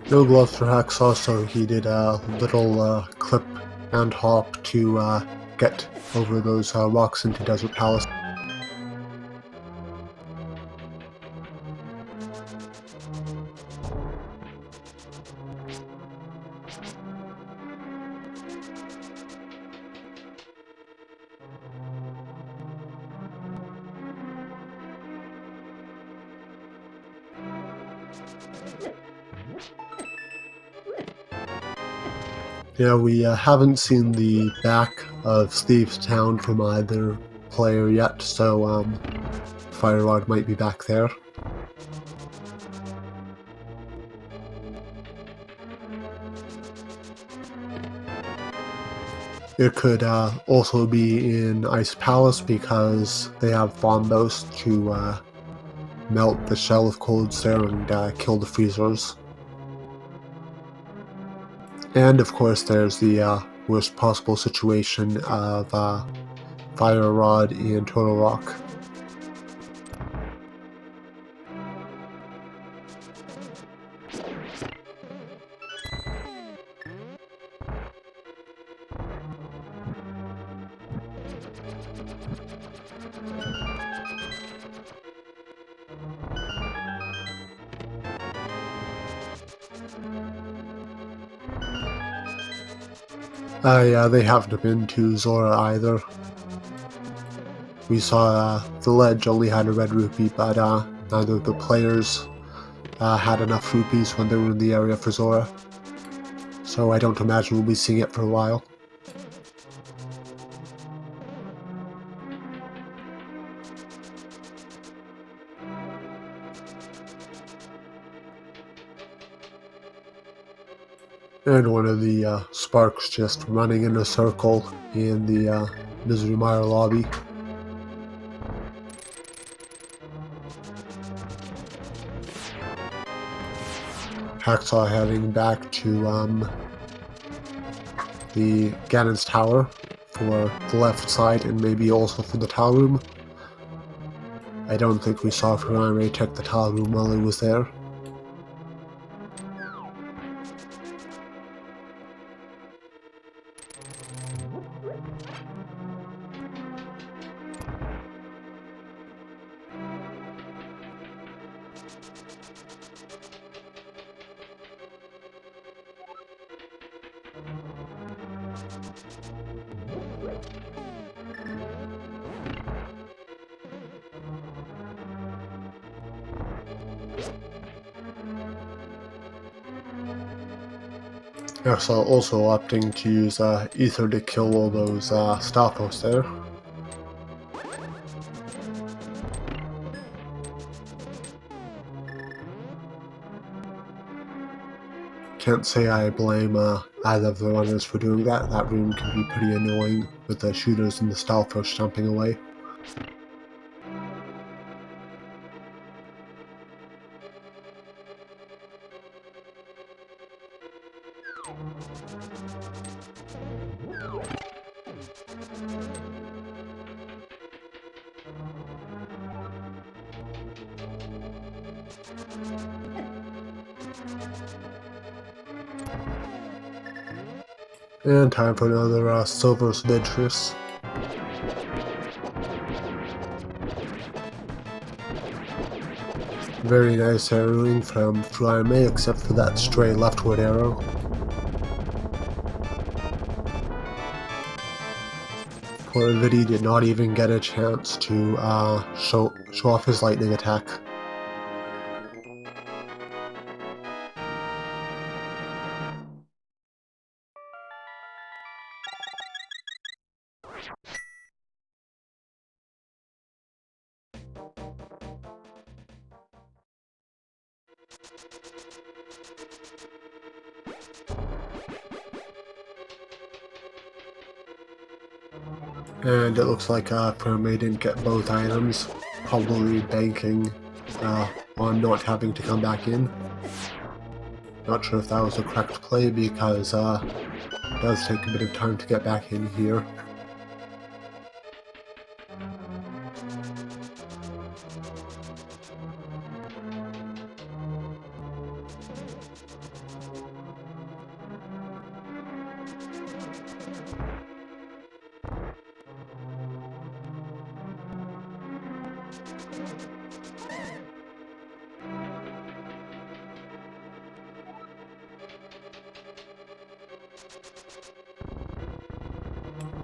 No gloves for Hacksaww, so he did a little clip and hop to get over those rocks into Desert Palace. Yeah, we haven't seen the back of Steve's town from either player yet, so Fire Rod might be back there. It could also be in Ice Palace because they have bombos to melt the shell of colds there and kill the freezers. And of course there's the worst possible situation of Fire Rod and Turtle Rock. Yeah, they haven't been to Zora either. We saw the ledge only had a red rupee, but neither of the players had enough rupees when they were in the area for Zora. So I don't imagine we'll be seeing it for a while. And one of the sparks just running in a circle in the Misery Mire lobby. Hacksaww heading back to the Ganon's Tower for the left side and maybe also for the towel room. I don't think we saw Furaime take the towel room while he was there. Hacksaww also opting to use Ether to kill all those Staphos there. Can't say I blame either of the runners for doing that. That room can be pretty annoying with the shooters and the Starfish jumping away. And time for another Silver's Adventures. Very nice arrowing from Furaime, except for that stray leftward arrow. Poor Vidi did not even get a chance to show off his lightning attack. And it looks like Furaime didn't get both items, probably banking on not having to come back in. Not sure if that was the correct play because it does take a bit of time to get back in here.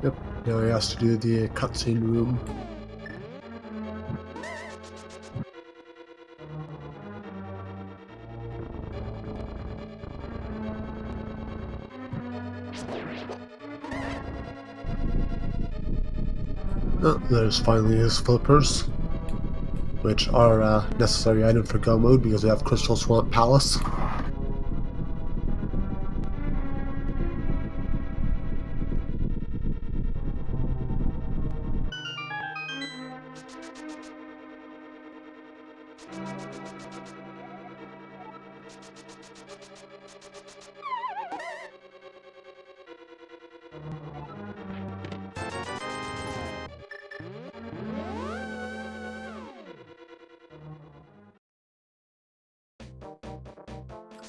Yep, now he has to do the cutscene room. Oh, there's finally his flippers, which are a necessary item for Go mode because we have Crystal Swamp Palace.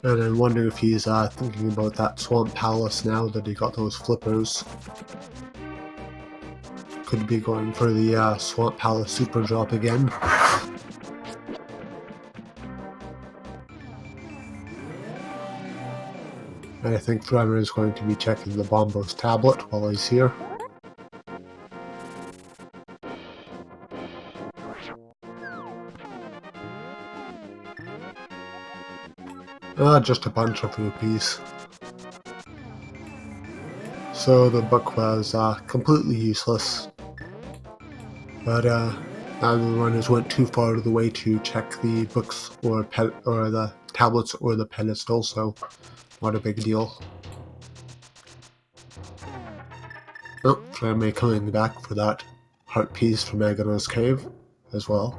And I'm wondering if he's thinking about that Swamp Palace now that he got those flippers. Could be going for the Swamp Palace Super Drop again. And I think Furaime is going to be checking the Bombo's tablet while he's here. Just a bunch of rupees. So the book was completely useless. But neither of the runners went too far out of the way to check the books or the tablets or the pedestal, so not a big deal. Oh, Furaime coming back for that heart piece from Agano's Cave as well.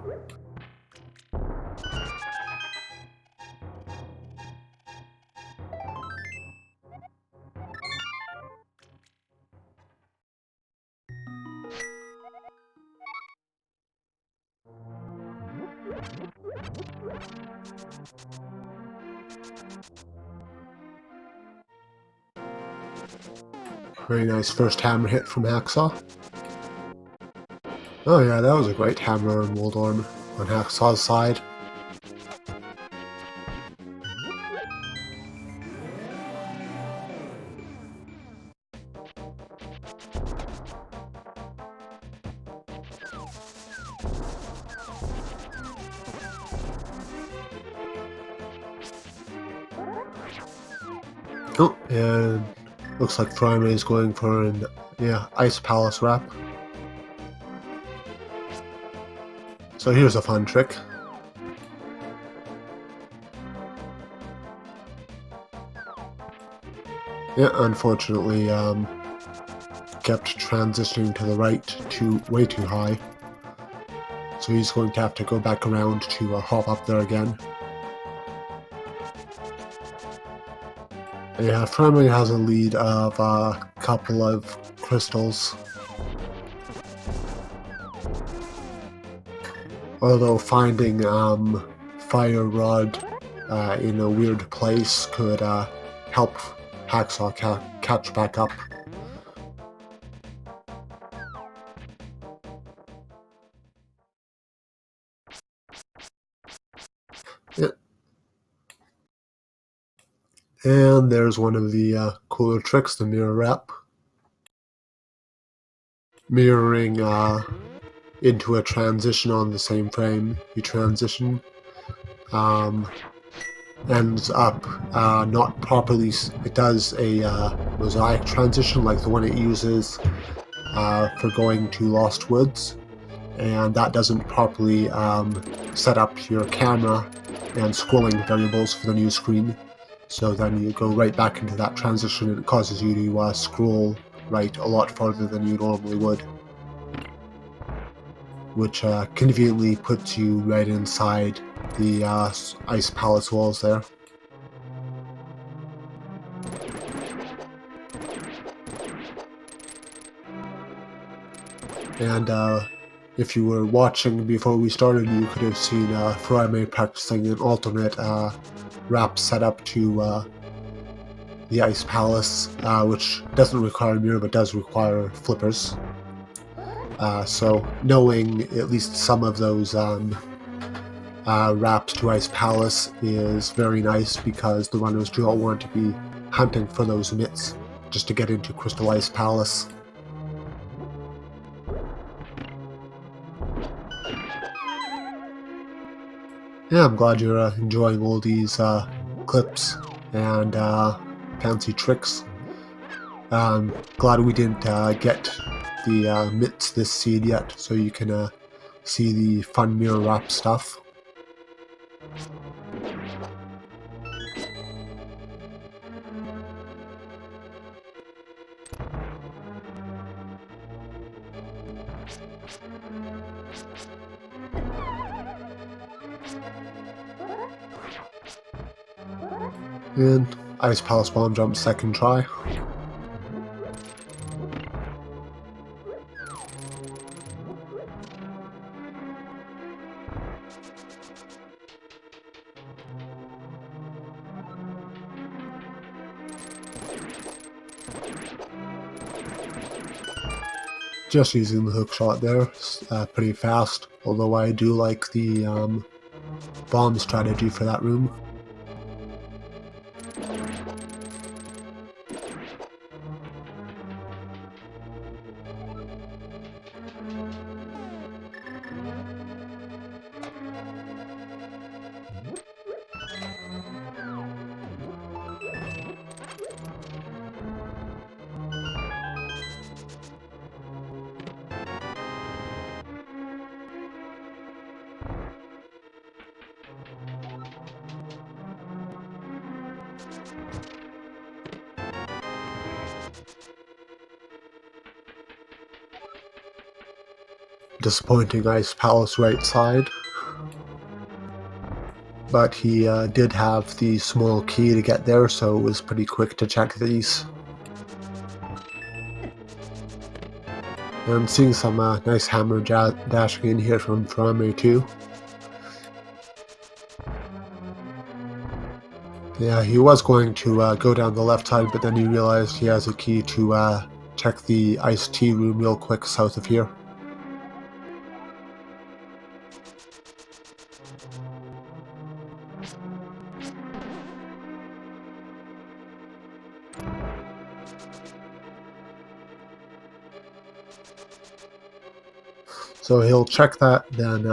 Very nice first hammer hit from Hacksaww. Oh yeah, that was a great hammer and World Arm on Hacksaw's side. Oh, and looks like Furaime is going for an Ice Palace wrap. So here's a fun trick. It unfortunately kept transitioning to the right way too high. So he's going to have to go back around to hop up there again. Yeah, Furaime has a lead of a couple of crystals. Although finding Fire Rod in a weird place could help Hacksaww catch back up. Yeah. And there's one of the cooler tricks, the mirror wrap. Mirroring into a transition on the same frame you transition ends up not properly. It does a mosaic transition like the one it uses for going to Lost Woods, and that doesn't properly set up your camera and scrolling variables for the new screen. So then you go right back into that transition and it causes you to scroll right a lot farther than you normally would, which conveniently puts you right inside the Ice Palace walls there. And if you were watching before we started, you could have seen Furaime practicing an alternate wrap setup to the Ice Palace, which doesn't require a mirror but does require flippers. So knowing at least some of those wraps to Ice Palace is very nice, because the runners do all want to be hunting for those mitts just to get into Crystal Ice Palace. Yeah, I'm glad you're enjoying all these clips and fancy tricks. Glad we didn't get the mitts this seed yet, so you can see the fun mirror wrap stuff. And Ice Palace Bomb Jump second try. Just using the hook shot there, pretty fast, although I do like the bomb strategy for that room. Disappointing Ice Palace right side, but he did have the small key to get there, so it was pretty quick to check these. And I'm seeing some nice hammer dashing in here from Furaime too. Yeah, he was going to go down the left side, but then he realized he has a key to check the iced tea room real quick south of here. So he'll check that, then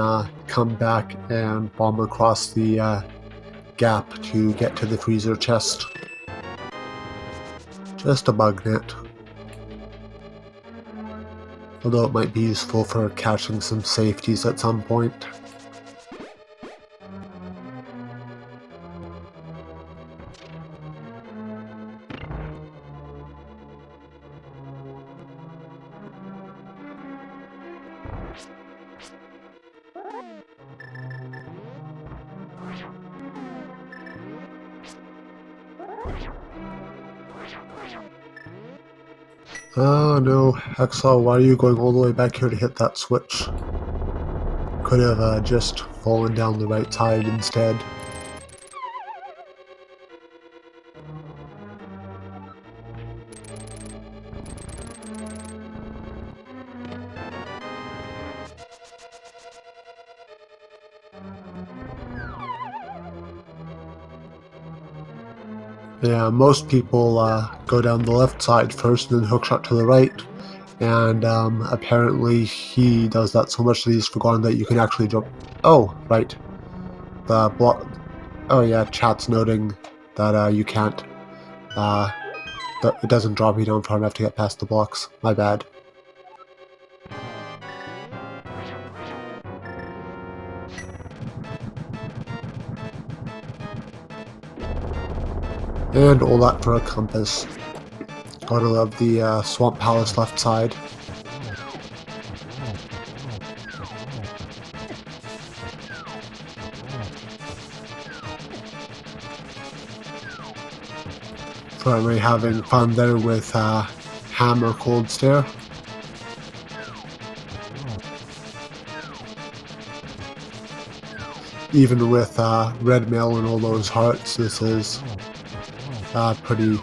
come back and bomb across the gap to get to the freezer chest. Just a bug net. Although it might be useful for catching some safeties at some point. Oh no, Hacksaww, why are you going all the way back here to hit that switch? Could have just fallen down the right side instead. Yeah, most people go down the left side first and then hookshot to the right. And apparently he does that so much that he's forgotten that you can actually jump. Oh, right. The block. Oh yeah, chat's noting that you can't. That it doesn't drop you down far enough to get past the blocks. My bad. And all that for a compass. Gotta love the Swamp Palace left side. Furaime having fun there with Hammer Cold Stare. Even with Red Mail and all those hearts, this is pretty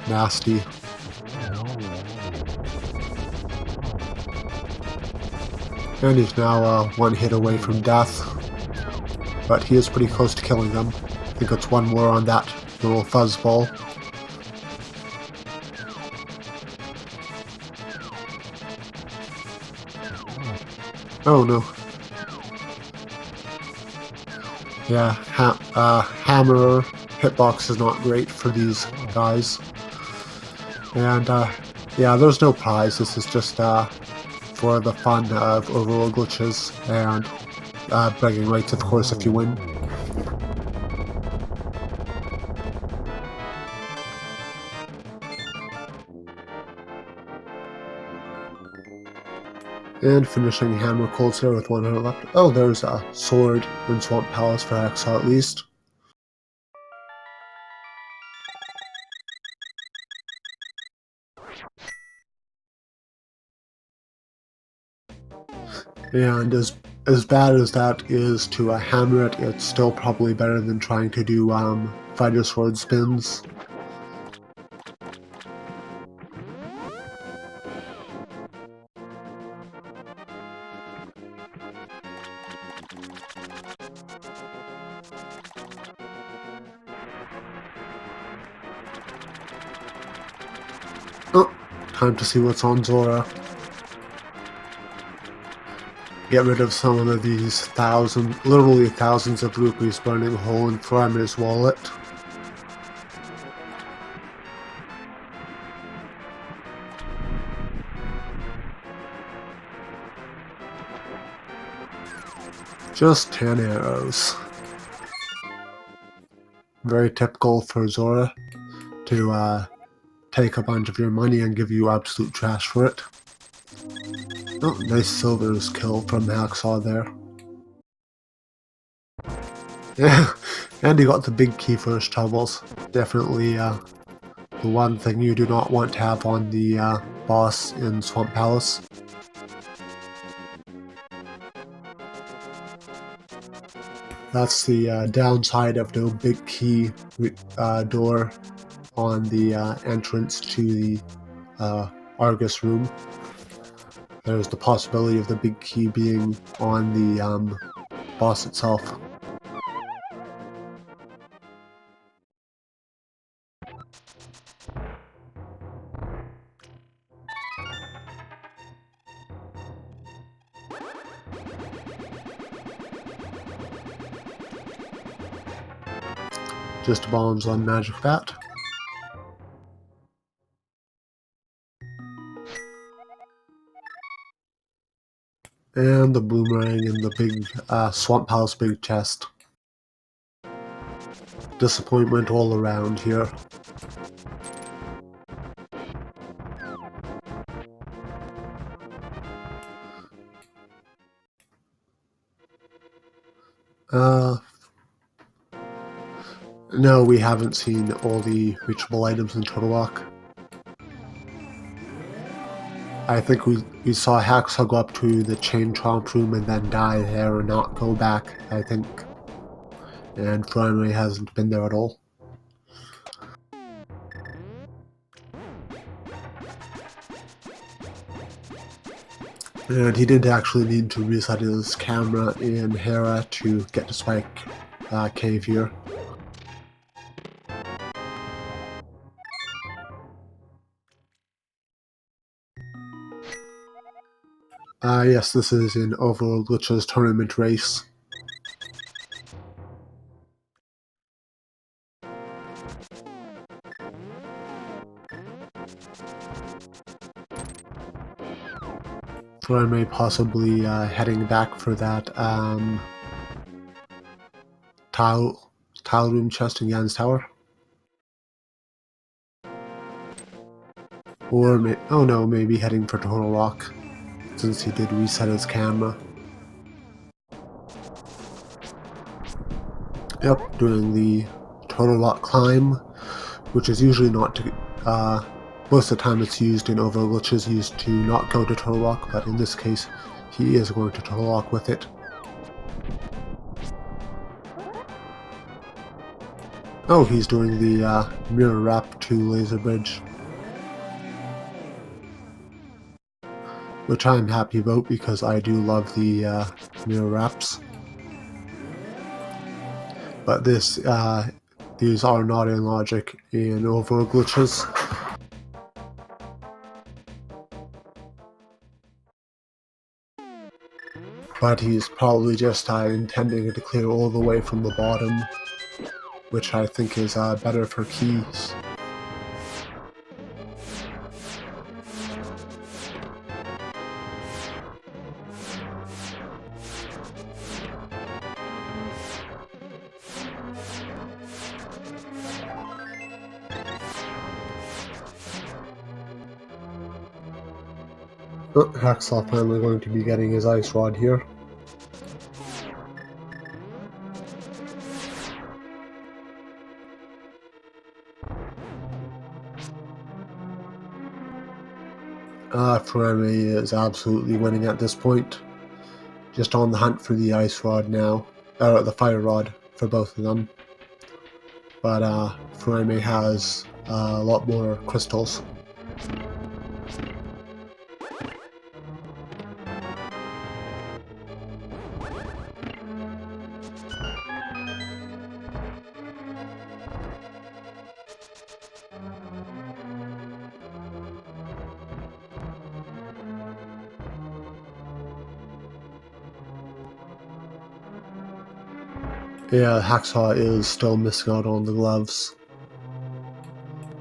nasty. And he's now one hit away from death. But he is pretty close to killing them. I think it's one more on that little fuzzball. Oh no. Yeah, Hammer hitbox is not great for these guys. And yeah, there's no prize. This is just for the fun of Overworld glitches and bragging rights, of course, if you win. And finishing Hammer Cold Stare with 100 left. Oh, there's a sword in Swamp Palace for Hacksaww at least. And as bad as that is to hammer it, it's still probably better than trying to do fighter sword spins. Oh, time to see what's on Zora. Get rid of some of these literally thousands of rupees burning a hole in Furaime's wallet. Just 10 arrows. Very typical for Zora to take a bunch of your money and give you absolute trash for it. Oh, nice Silver's kill from Hacksaww there. Yeah, and he got the big key for his troubles. Definitely the one thing you do not want to have on the boss in Swamp Palace. That's the downside of no big key door on the entrance to the Argus room. There's the possibility of the big key being on the boss itself. Just bombs on Magic Bat. And the boomerang in the big Swamp Palace big chest. Disappointment all around here. No, we haven't seen all the reachable items in Turtle Rock. I think we saw Hacksaww go up to the chain chomp room and then die there and not go back, I think. And Furaime hasn't been there at all. And he didn't actually need to reset his camera in Hera to get to Spike Cave here. Yes, this is in Overworld, which is tournament race. Furaime possibly heading back for that tile room chest in Yan's tower. Or, oh no, maybe heading for Turtle Rock, since he did reset his camera. Yep, doing the Turtle Rock climb, which is usually not to, most of the time it's used in Overworld, which is used to not go to Turtle Rock, but in this case, he is going to Turtle Rock with it. Oh, he's doing the mirror wrap to Laser Bridge, which I'm happy about because I do love the mirror wraps. But these are not in logic in Overworld glitches. But he's probably just intending to clear all the way from the bottom, which I think is better for keys. Hacksaww finally going to be getting his ice rod here. Furaime is absolutely winning at this point. Just on the hunt for the ice rod now, or the fire rod for both of them. But Furaime has a lot more crystals. Yeah, Hacksaww is still missing out on the gloves,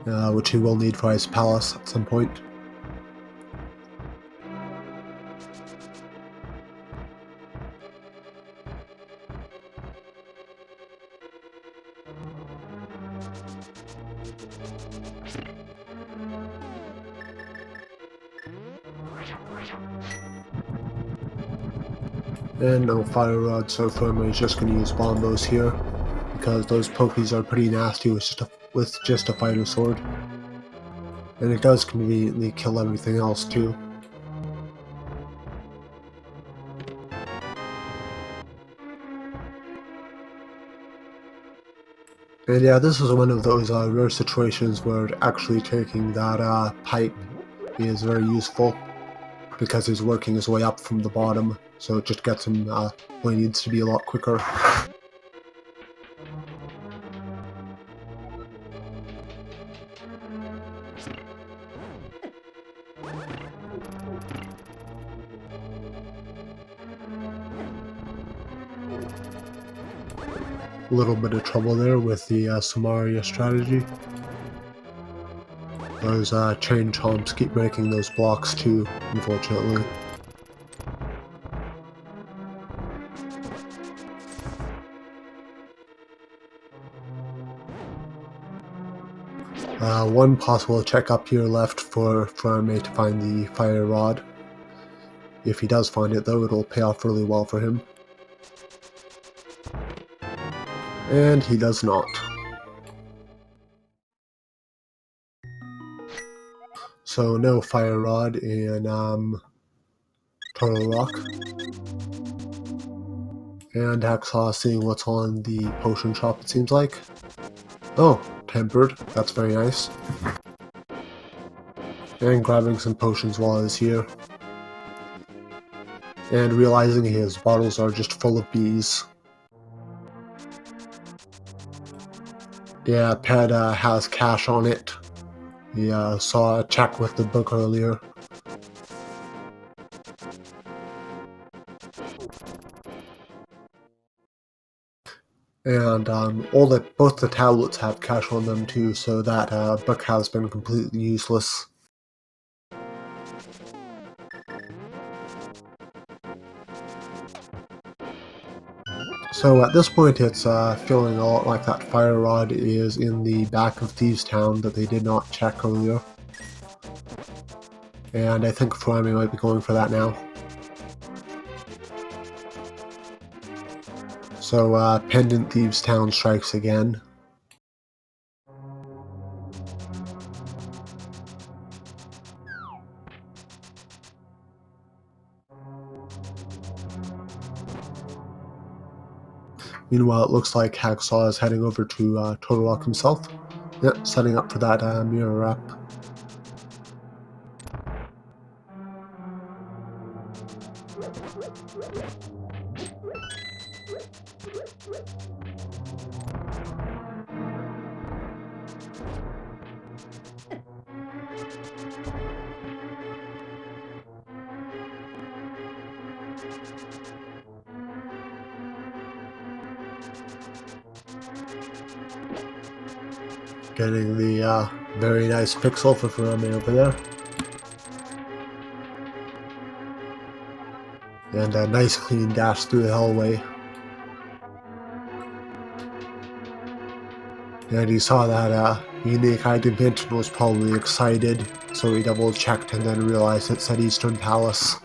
which he will need for his palace at some point. And no fire rod, so Furaime is just going to use bombos here, because those pokies are pretty nasty with just a fighter sword. And it does conveniently kill everything else too. And yeah, this is one of those rare situations where actually taking that pipe is very useful, because he's working his way up from the bottom, so it just gets him where he needs to be a lot quicker. A little bit of trouble there with the Samaria strategy. Those chain chomps keep breaking those blocks too, unfortunately. One possible check up here left for Furaime to find the fire rod. If he does find it though, it'll pay off really well for him. And he does not. So no fire rod in Total Rock. And Hacksaww seeing what's on the potion shop, it seems like. Oh, tempered. That's very nice. And grabbing some potions while he's here. And realizing his bottles are just full of bees. Yeah, Ped has cash on it. He saw a check with the book earlier. And both the tablets have cash on them too, so that book has been completely useless. So at this point it's feeling a lot like that fire rod is in the back of Thieves Town that they did not check earlier. And I think Furaime might be going for that now. So Pendant Thieves Town strikes again. Meanwhile, it looks like Hacksaww is heading over to Total Rock himself. Yep, setting up for that mirror wrap. Getting the very nice pixel for Furaime over there. And a nice clean dash through the hallway. And he saw that unique item hint and was probably excited, so he double checked and then realized it said Eastern Palace.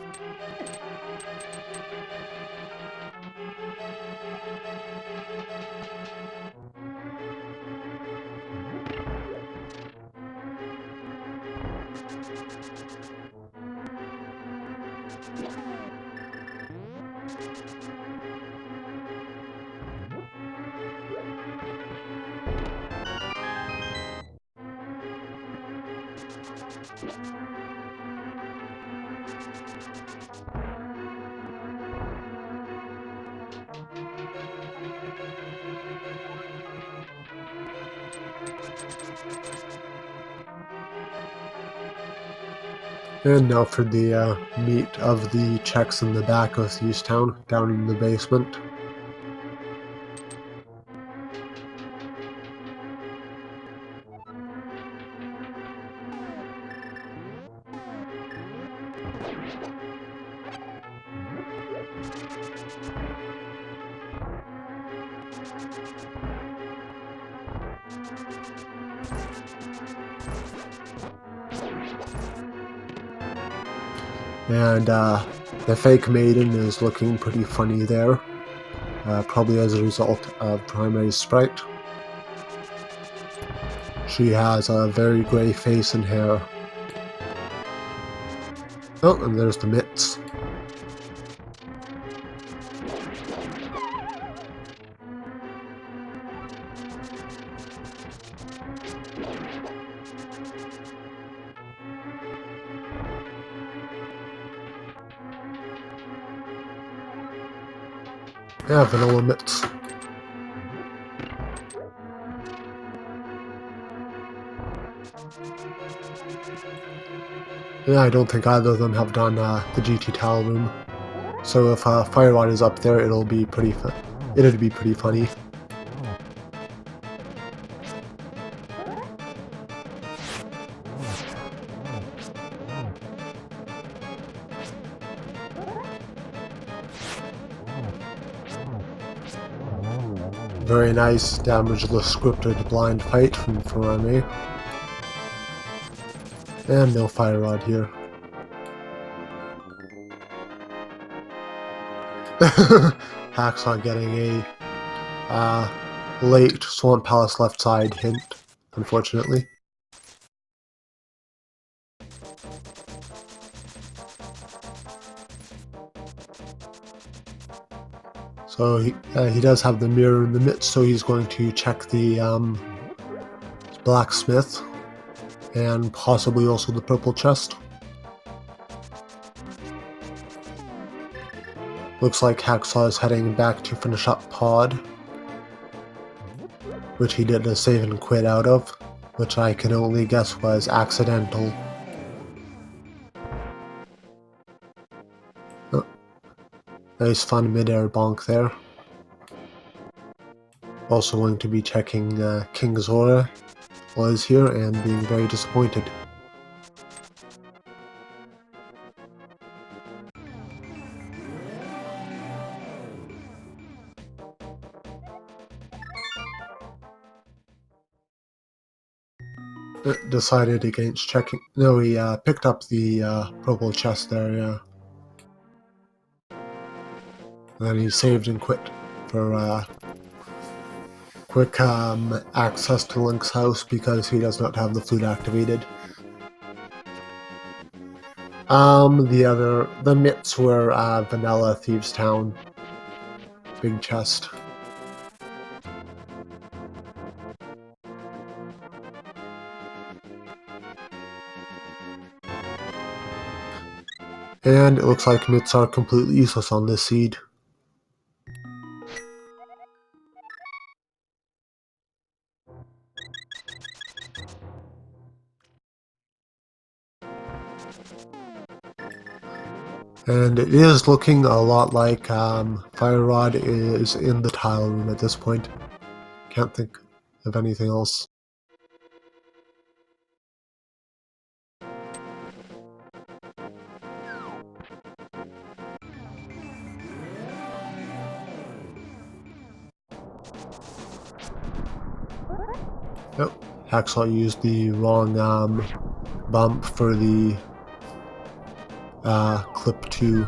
And now for the meat of the checks in the back of Thieves Town, down in the basement. And the fake maiden is looking pretty funny there, probably as a result of Primary Sprite. She has a very grey face and hair. Oh, and there's the mitts. Yeah, vanilla mitts. Yeah, I don't think either of them have done the GT Towel Room. So if Fire Rod is up there, it'll be pretty funny. Very nice, damageless scripted blind fight from Furaime. And no Fire Rod here. Hacksaww getting a late Swamp Palace left side hint, unfortunately. So he does have the mirror in the midst, so he's going to check the blacksmith and possibly also the purple chest. Looks like Hacksaww is heading back to finish up Pod, which he did a save and quit out of, which I can only guess was accidental. Oh, nice fun mid-air bonk there. Also going to be checking King Zora was here and being very disappointed. Decided against checking. No, he picked up the purple chest there, yeah. And then he saved and quit for quick access to Link's house because he does not have the flute activated. The mitts were Vanilla Thieves Town. Big chest. And it looks like mitts are completely useless on this seed. And it is looking a lot like Fire Rod is in the tile room at this point. Can't think of anything else. Yep, Hacksaww used the wrong bump for the clip to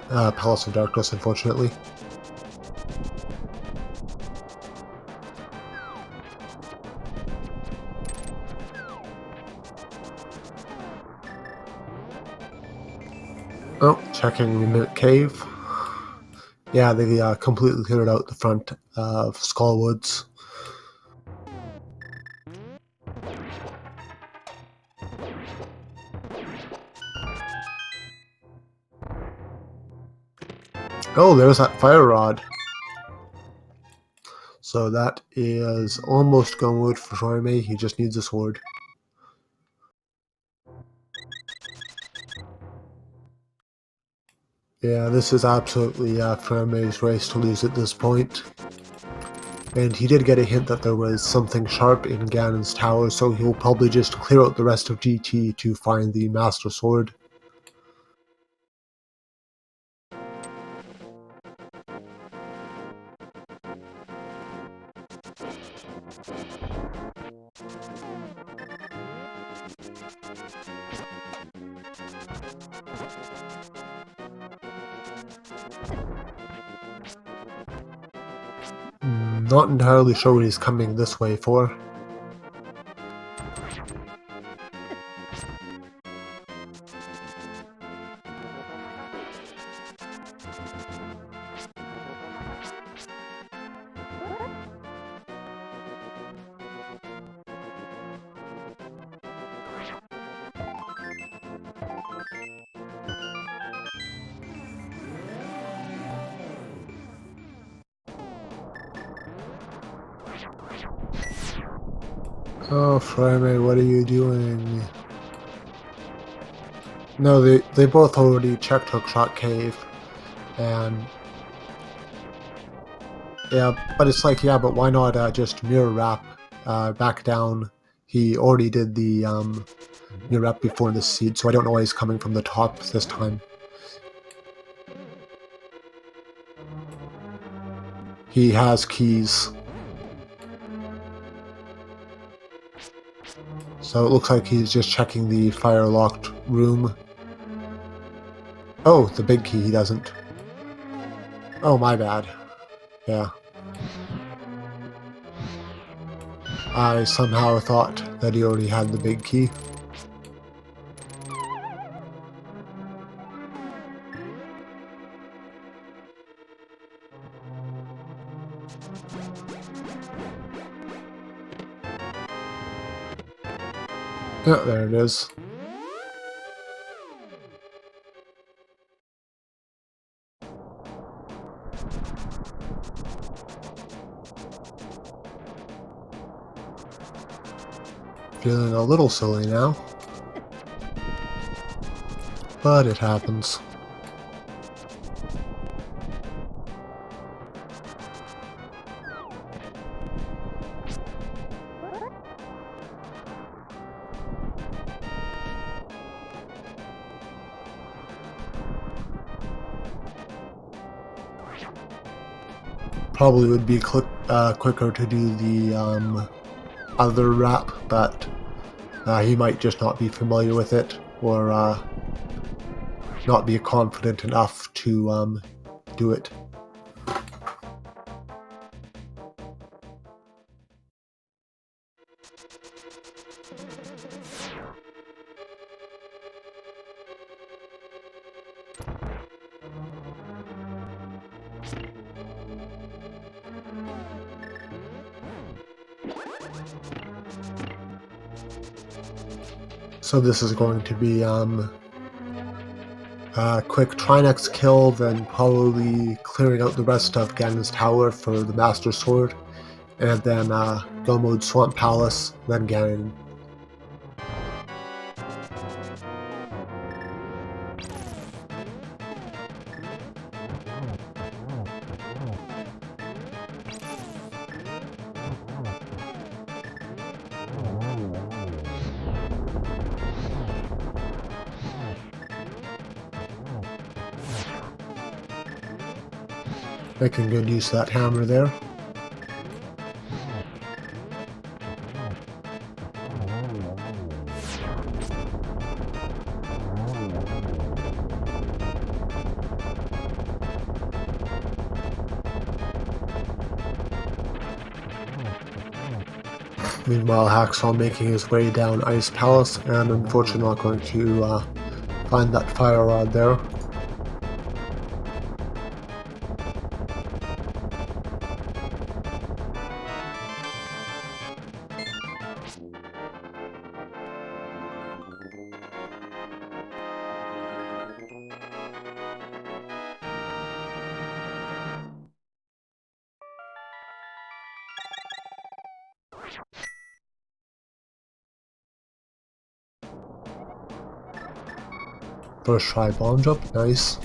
Palace of Darkness, unfortunately. Oh, checking the Minute Cave. Yeah, they completely cleared out the front of Skullwoods. Oh, there's that fire rod. So that is almost gunwood for Furaime. He just needs a sword. Yeah, this is absolutely Furaime's race to lose at this point. And he did get a hint that there was something sharp in Ganon's tower, so he'll probably just clear out the rest of GT to find the Master Sword. Not entirely sure what he's coming this way for. Oh, Furaime, what are you doing? No, they both already checked Hookshot Cave, and yeah, but it's like, yeah, but why not just mirror wrap back down? He already did the mirror wrap before the seed, so I don't know why he's coming from the top this time. He has keys. So it looks like he's just checking the fire-locked room. Oh, the big key he doesn't. Oh, my bad. Yeah. I somehow thought that he already had the big key. Yeah, there it is. Feeling a little silly now, but it happens. Probably would be quicker to do the other rap, but he might just not be familiar with it, or not be confident enough to do it. So this is going to be quick Trinex kill, then probably clearing out the rest of Ganon's tower for the Master Sword, and then go mode Swamp Palace, then Ganon. Making good use of that hammer there. Meanwhile, Hacksaww making his way down Ice Palace, and unfortunately not going to find that fire rod there. First try bomb jump, nice.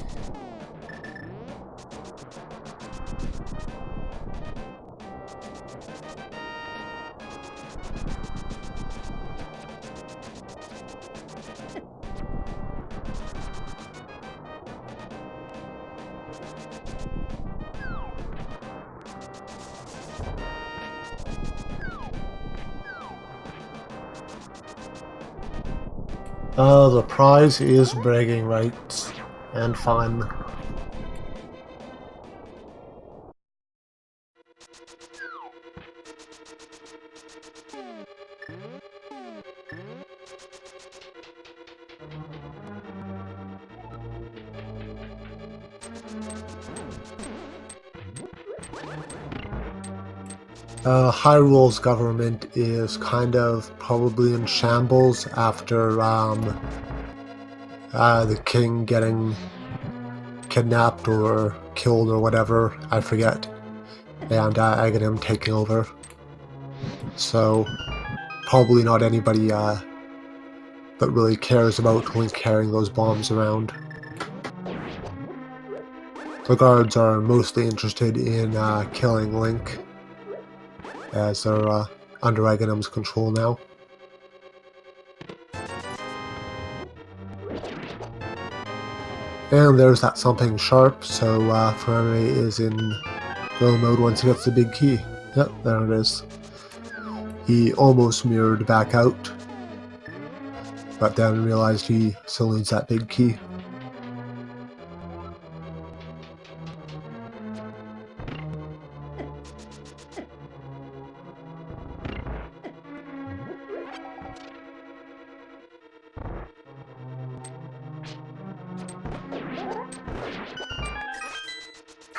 The prize is bragging rights and fun. Hyrule's government is kind of probably in shambles after the king getting kidnapped or killed or whatever, I forget, and Aghanim taking over. So probably not anybody that really cares about Link carrying those bombs around. The guards are mostly interested in killing Link, as they're under Aghanim's control now. And there's that something sharp, so Furaime is in go mode once he gets the big key. Yep, there it is. He almost mirrored back out, but then realized he still needs that big key.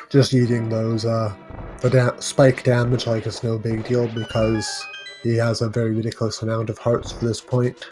Just eating those, the spike damage like it's no big deal, because He has a very ridiculous amount of hearts for this point.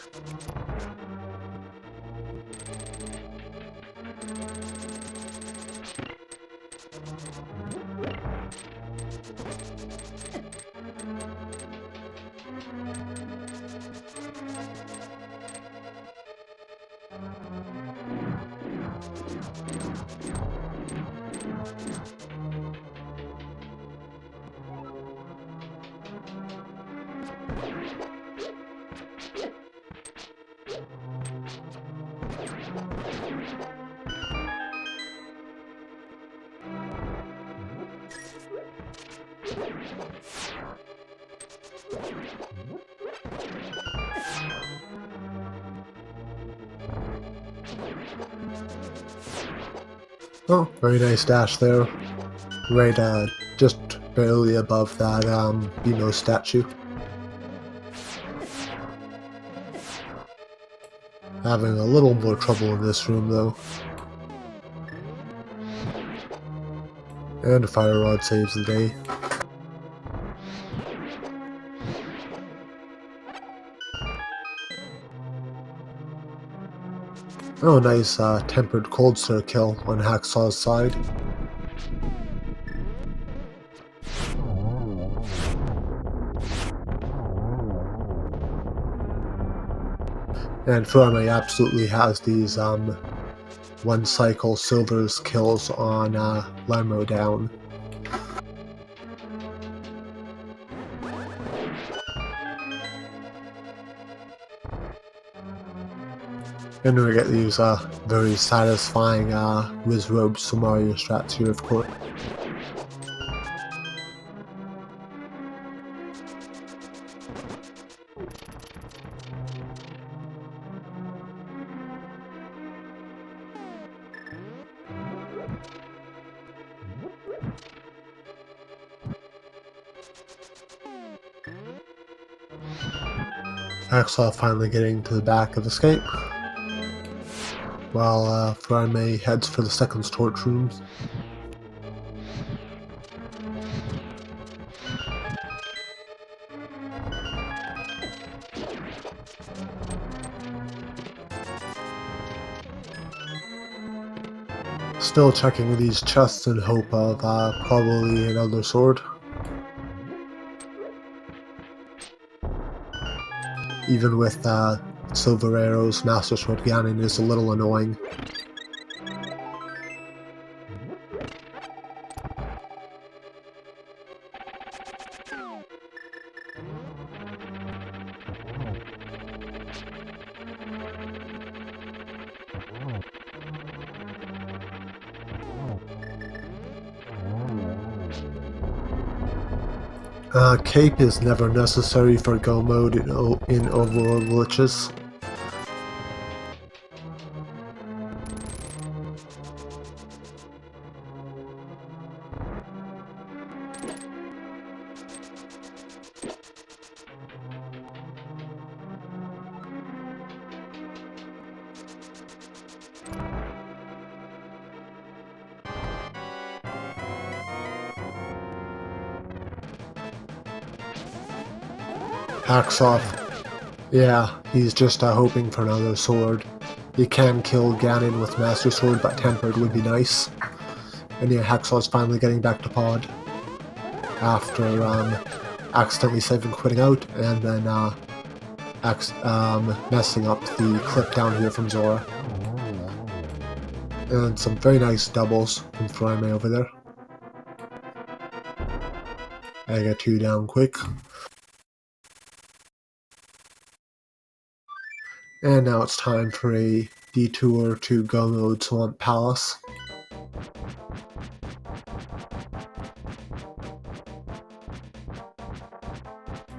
Oh, very nice dash there. Right, just barely above that, BMO statue. Having a little more trouble in this room, though. And a fire rod saves the day. Oh, nice tempered cold stir kill on Hacksaw's side. And Furaime absolutely has these one cycle silvers kills on Lamro down. And we get these very satisfying Wiz Robe Mario strats here, of course. Hacksaww finally getting to the back of Escape, while Furaime heads for the second storage room. Still checking these chests in hope of probably another sword. Even with silver arrows, Master Sword Ganon is a little annoying. Cape is never necessary for Go mode in Overworld glitches. Hacksaww. Yeah, he's just hoping for another sword. He can kill Ganon with Master Sword, but tempered would be nice. And yeah, Hacksaw's finally getting back to pod after accidentally saving quitting out, and then messing up the clip down here from Zora. And some very nice doubles from Furaime over there. I got 2 down quick. And now it's time for a detour to Go Mode Swamp Palace.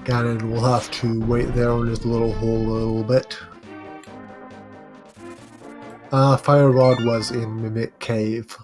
Ganon will have to wait there in his little hole a little bit. Fire Rod was in Mimic Cave.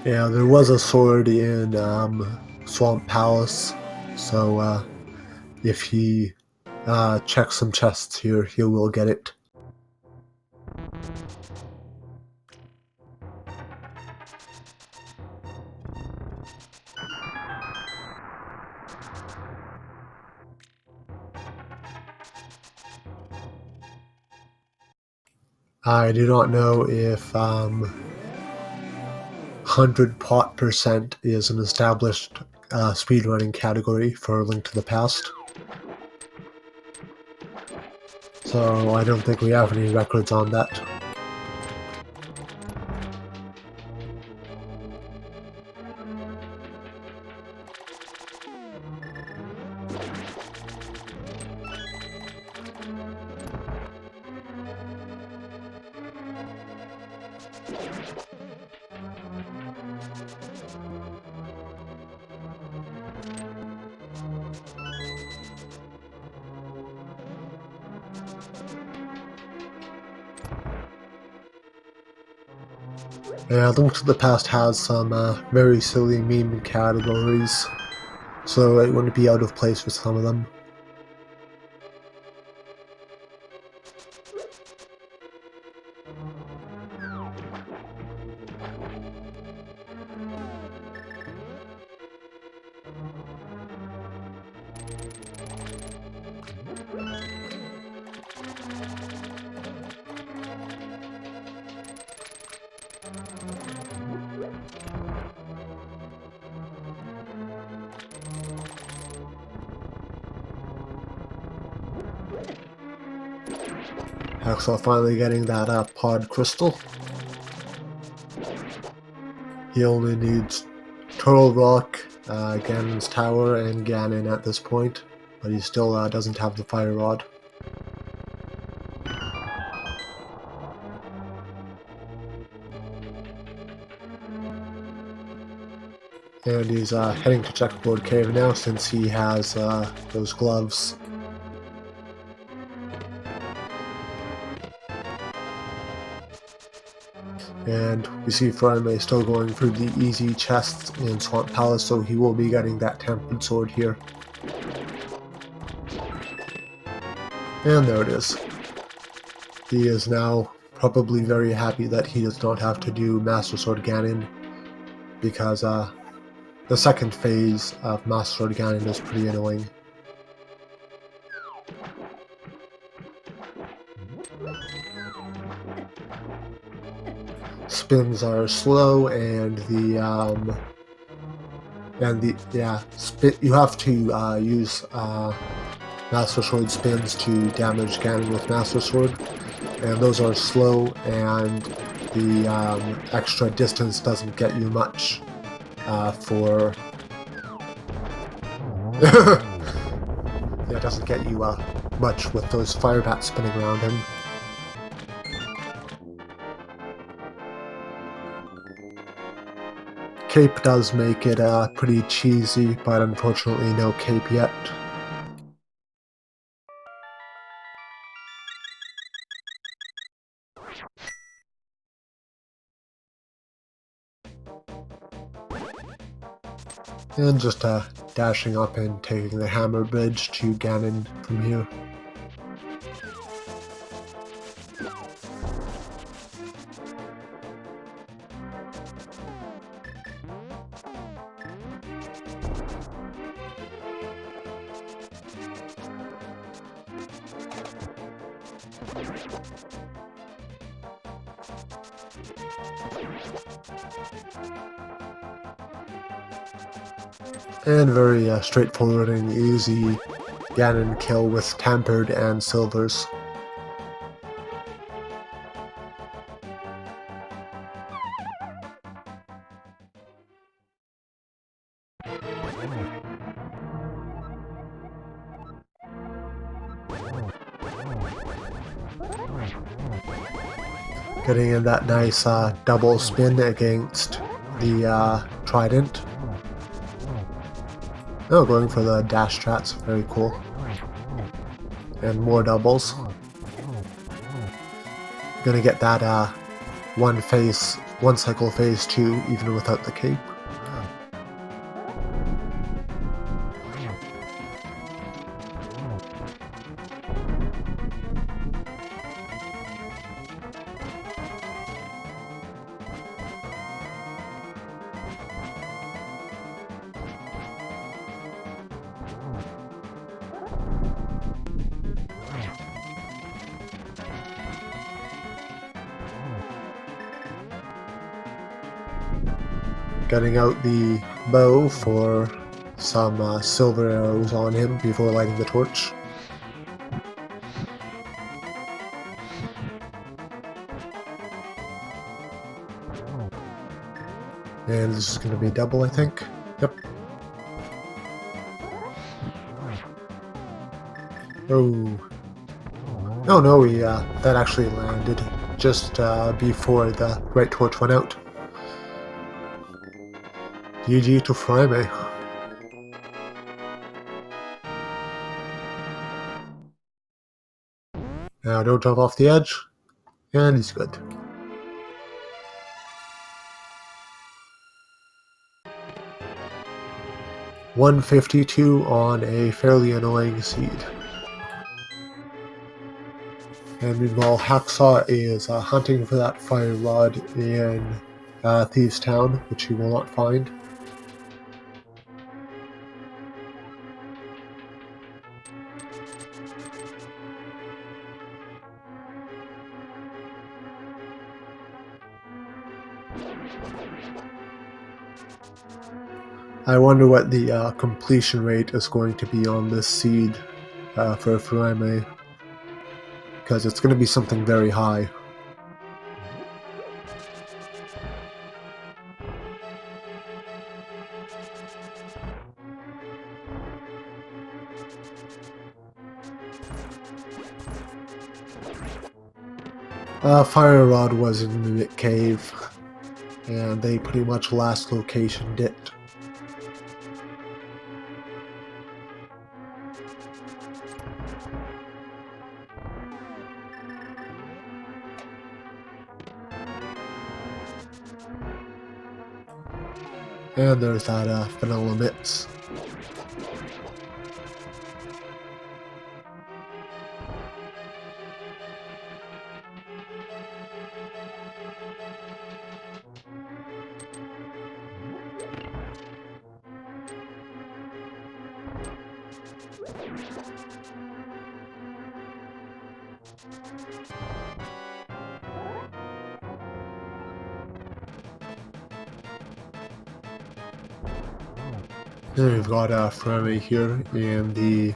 Yeah, there was a sword in Swamp Palace, so if he checks some chests here, he will get it. I do not know if 100 pot% is an established speedrunning category for Link to the Past. So I don't think we have any records on that. Yeah, Link to the Past has some very silly meme categories, so it wouldn't be out of place for some of them. Hacksaww finally getting that pod crystal. He only needs Turtle Rock, Ganon's Tower, and Ganon at this point, but he still doesn't have the Fire Rod. And he's heading to Checkerboard Cave now since he has those gloves. And we see Furaime still going through the easy chests in Swamp Palace, so he will be getting that tempered sword here. And there it is. He is now probably very happy that he does not have to do Master Sword Ganon, because the second phase of Master Sword Ganon is pretty annoying. Spins are slow, and you have to use Master Sword spins to damage Ganon with Master Sword, and those are slow, and the extra distance doesn't get you much for it doesn't get you much with those fire bats spinning around him. Cape does make it pretty cheesy, but unfortunately no cape yet. And just dashing up and taking the hammer bridge to Ganon from here. And very straightforward and easy Ganon kill with Tempered and Silvers. Getting in that nice double spin against the Trident. Oh, going for the dash strats, very cool. And more doubles. Gonna get that one face one cycle phase 2 even without the cape. Getting out the bow for some silver arrows on him before lighting the torch. And this is going to be double, I think. Yep. Oh. Oh no, that actually landed just before the right torch went out. GG to Furaime. Now don't jump off the edge, and he's good. $152 on a fairly annoying seed. And meanwhile, Hacksaww is hunting for that fire rod in Thieves Town, which he will not find. I wonder what the completion rate is going to be on this seed for Furaime, because it's going to be something very high. Fire Rod was in the Mimic Cave, and they pretty much last locationed it. And there's that vanilla mitts. And we've got Furaime here in the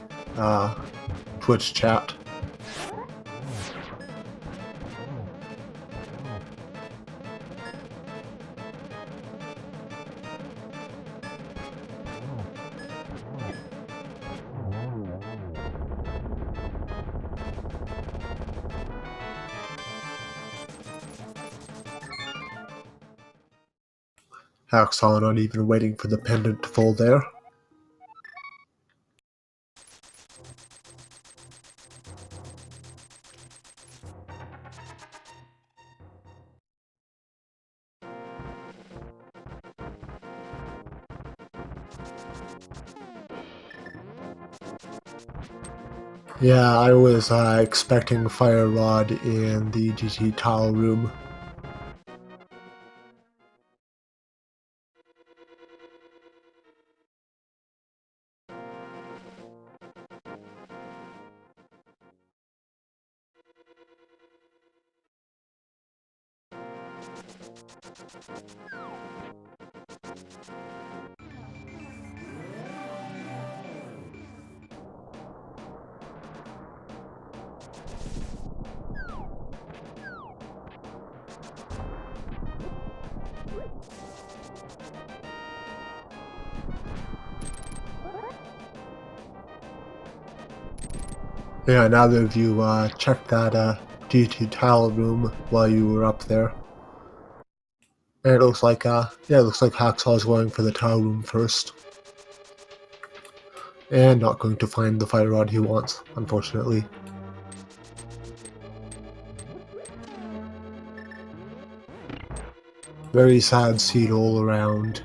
Twitch chat. Hacksaww not even waiting for the pendant to fall there. Yeah, I was expecting Fire Rod in the GT tile room. Yeah, now that you checked that GT tile room while you were up there. And it looks like, it looks like Hacksaww is going for the tile room first. And not going to find the fire rod he wants, unfortunately. Very sad scene all around.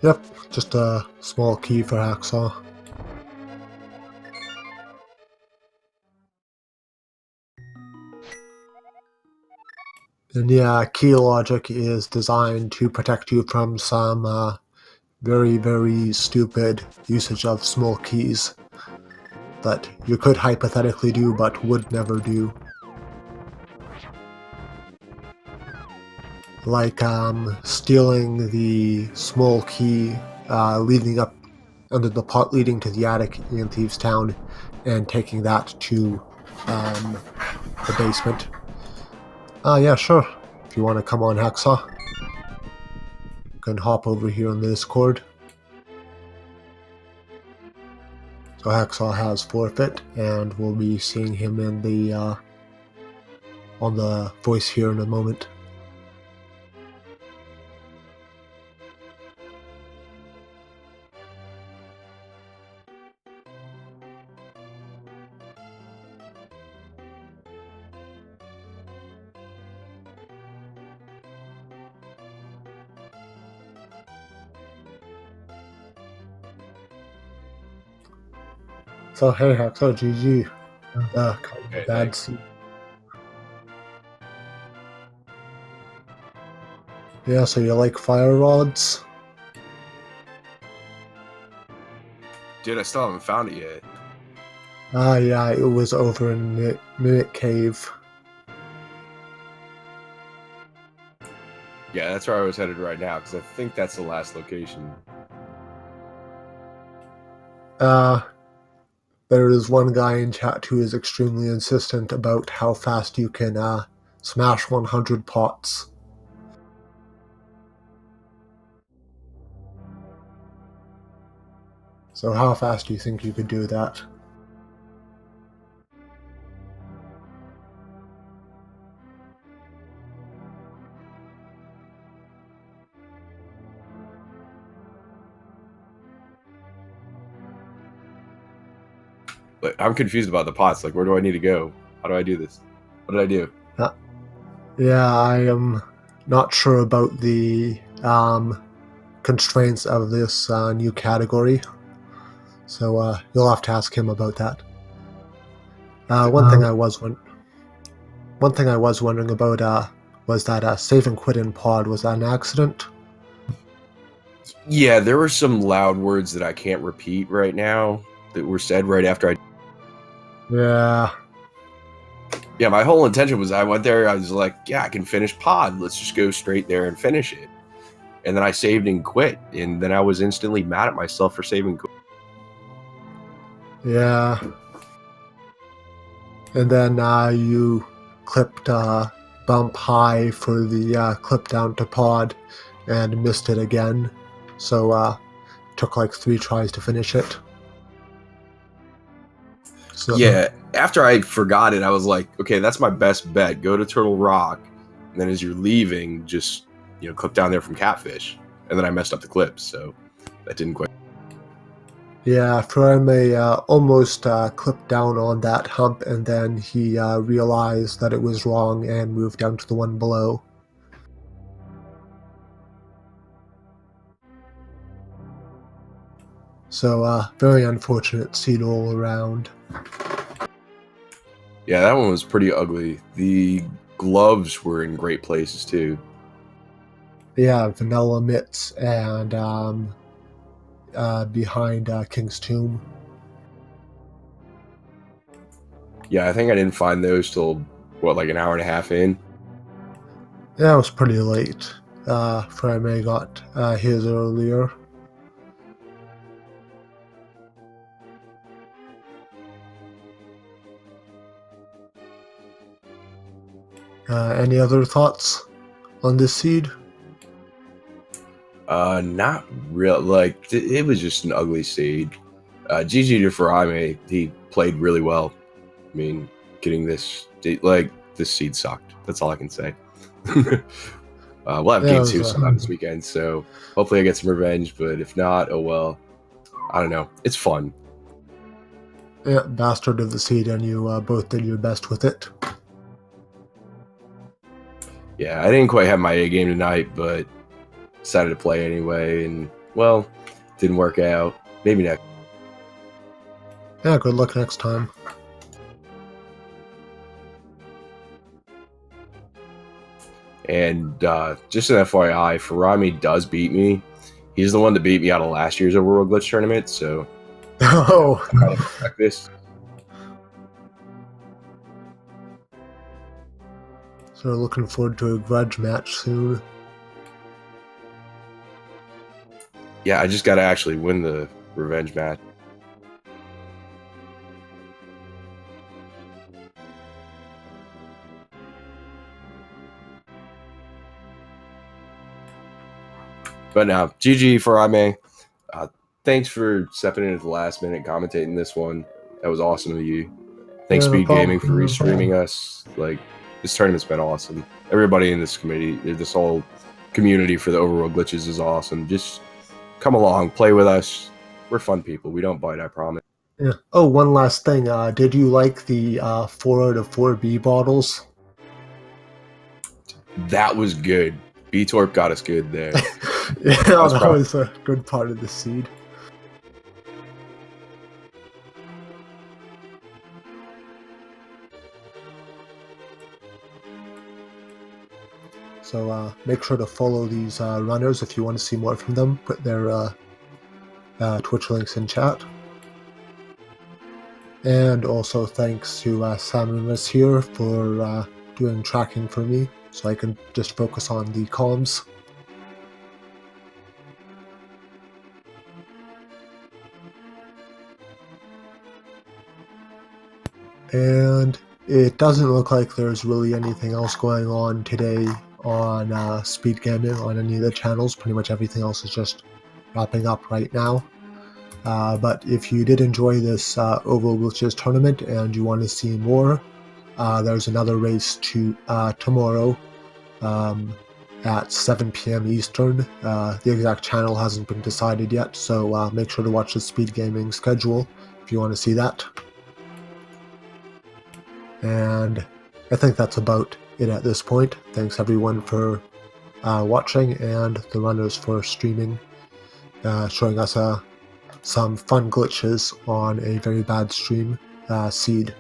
Yep, just a small key for Hacksaww. And yeah, key logic is designed to protect you from some very, very stupid usage of small keys that you could hypothetically do but would never do. Like stealing the small key leading up under the pot leading to the attic in Thieves Town and taking that to the basement. Yeah, sure. If you want to come on, Hacksaww, you can hop over here on the Discord. So Hacksaww has forfeit, and we'll be seeing him in the on the voice here in a moment. So hey Hacksaww, GG. Okay, Bad thanks. scene. Yeah, so you like fire rods? Dude, I still haven't found it yet. Yeah, it was over in Mimic Cave. Yeah, that's where I was headed right now, because I think that's the last location. There is one guy in chat who is extremely insistent about how fast you can smash 100 pots. So how fast do you think you could do that? But I'm confused about the pots. Like, where do I need to go? How do I do this? What did I do? Yeah, I am not sure about the constraints of this new category. So you'll have to ask him about that. One thing I was wondering about was that save and quit in pod. Was that an accident? Yeah, there were some loud words that I can't repeat right now that were said right after I... Yeah. Yeah, my whole intention was I went there, I was like, yeah, I can finish pod. Let's just go straight there and finish it. And then I saved and quit, and then I was instantly mad at myself for saving quit. Yeah. And then you clipped bump high for the clip down to pod and missed it again. So took like 3 tries to finish it. So, yeah, after I forgot it, I was like, okay, that's my best bet. Go to Turtle Rock, and then as you're leaving, just clip down there from Catfish. And then I messed up the clips, so that didn't quite. Yeah, Furaime almost clipped down on that hump, and then he realized that it was wrong and moved down to the one below. So very unfortunate scene all around. Yeah, that one was pretty ugly. The gloves were in great places too. Yeah, Vanilla Mitts and behind King's Tomb. Yeah, I think I didn't find those till, what, like an hour and a half in? Yeah, it was pretty late. Furaime got his earlier. Any other thoughts on this seed? Not real. Like it was just an ugly seed. GG to Furaime. He played really well. I mean, getting this seed sucked. That's all I can say. We'll have game 2 sometime this weekend, so hopefully I get some revenge. But if not, oh well. I don't know. It's fun. Yeah, bastard of the seed, and you both did your best with it. Yeah, I didn't quite have my A game tonight, but decided to play anyway, and well, didn't work out. Maybe next. Yeah, good luck next time. And just an FYI, Furaime does beat me. He's the one that beat me out of last year's Overworld Glitch tournament, so oh, I gotta expect this. So looking forward to a grudge match soon. Yeah, I just gotta actually win the revenge match. But now, GG Furaime. Thanks for stepping in at the last minute, commentating this one. That was awesome of you. Thanks SpeedGaming for restreaming us. Like, this tournament's been awesome. Everybody in this committee, this whole community for the Overworld glitches is awesome. Just come along, play with us. We're fun people. We don't bite, I promise. Yeah. Oh, one last thing. Did you like the 4 out of 4 B bottles? That was good. B-Torp got us good there. Yeah, that was a good part of the seed. So make sure to follow these runners if you want to see more from them. Put their Twitch links in chat. And also thanks to Samuel here for doing tracking for me, so I can just focus on the comms. And it doesn't look like there's really anything else going on today on SpeedGaming on any of the channels. Pretty much everything else is just wrapping up right now. But if you did enjoy this Overworld Glitches tournament and you want to see more, there's another race tomorrow at 7 p.m. Eastern. The exact channel hasn't been decided yet, so make sure to watch the SpeedGaming schedule if you want to see that. And I think that's about it at this point. Thanks everyone for watching, and the runners for streaming, showing us some fun glitches on a very bad stream seed.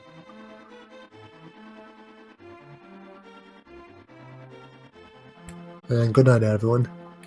And good night, everyone.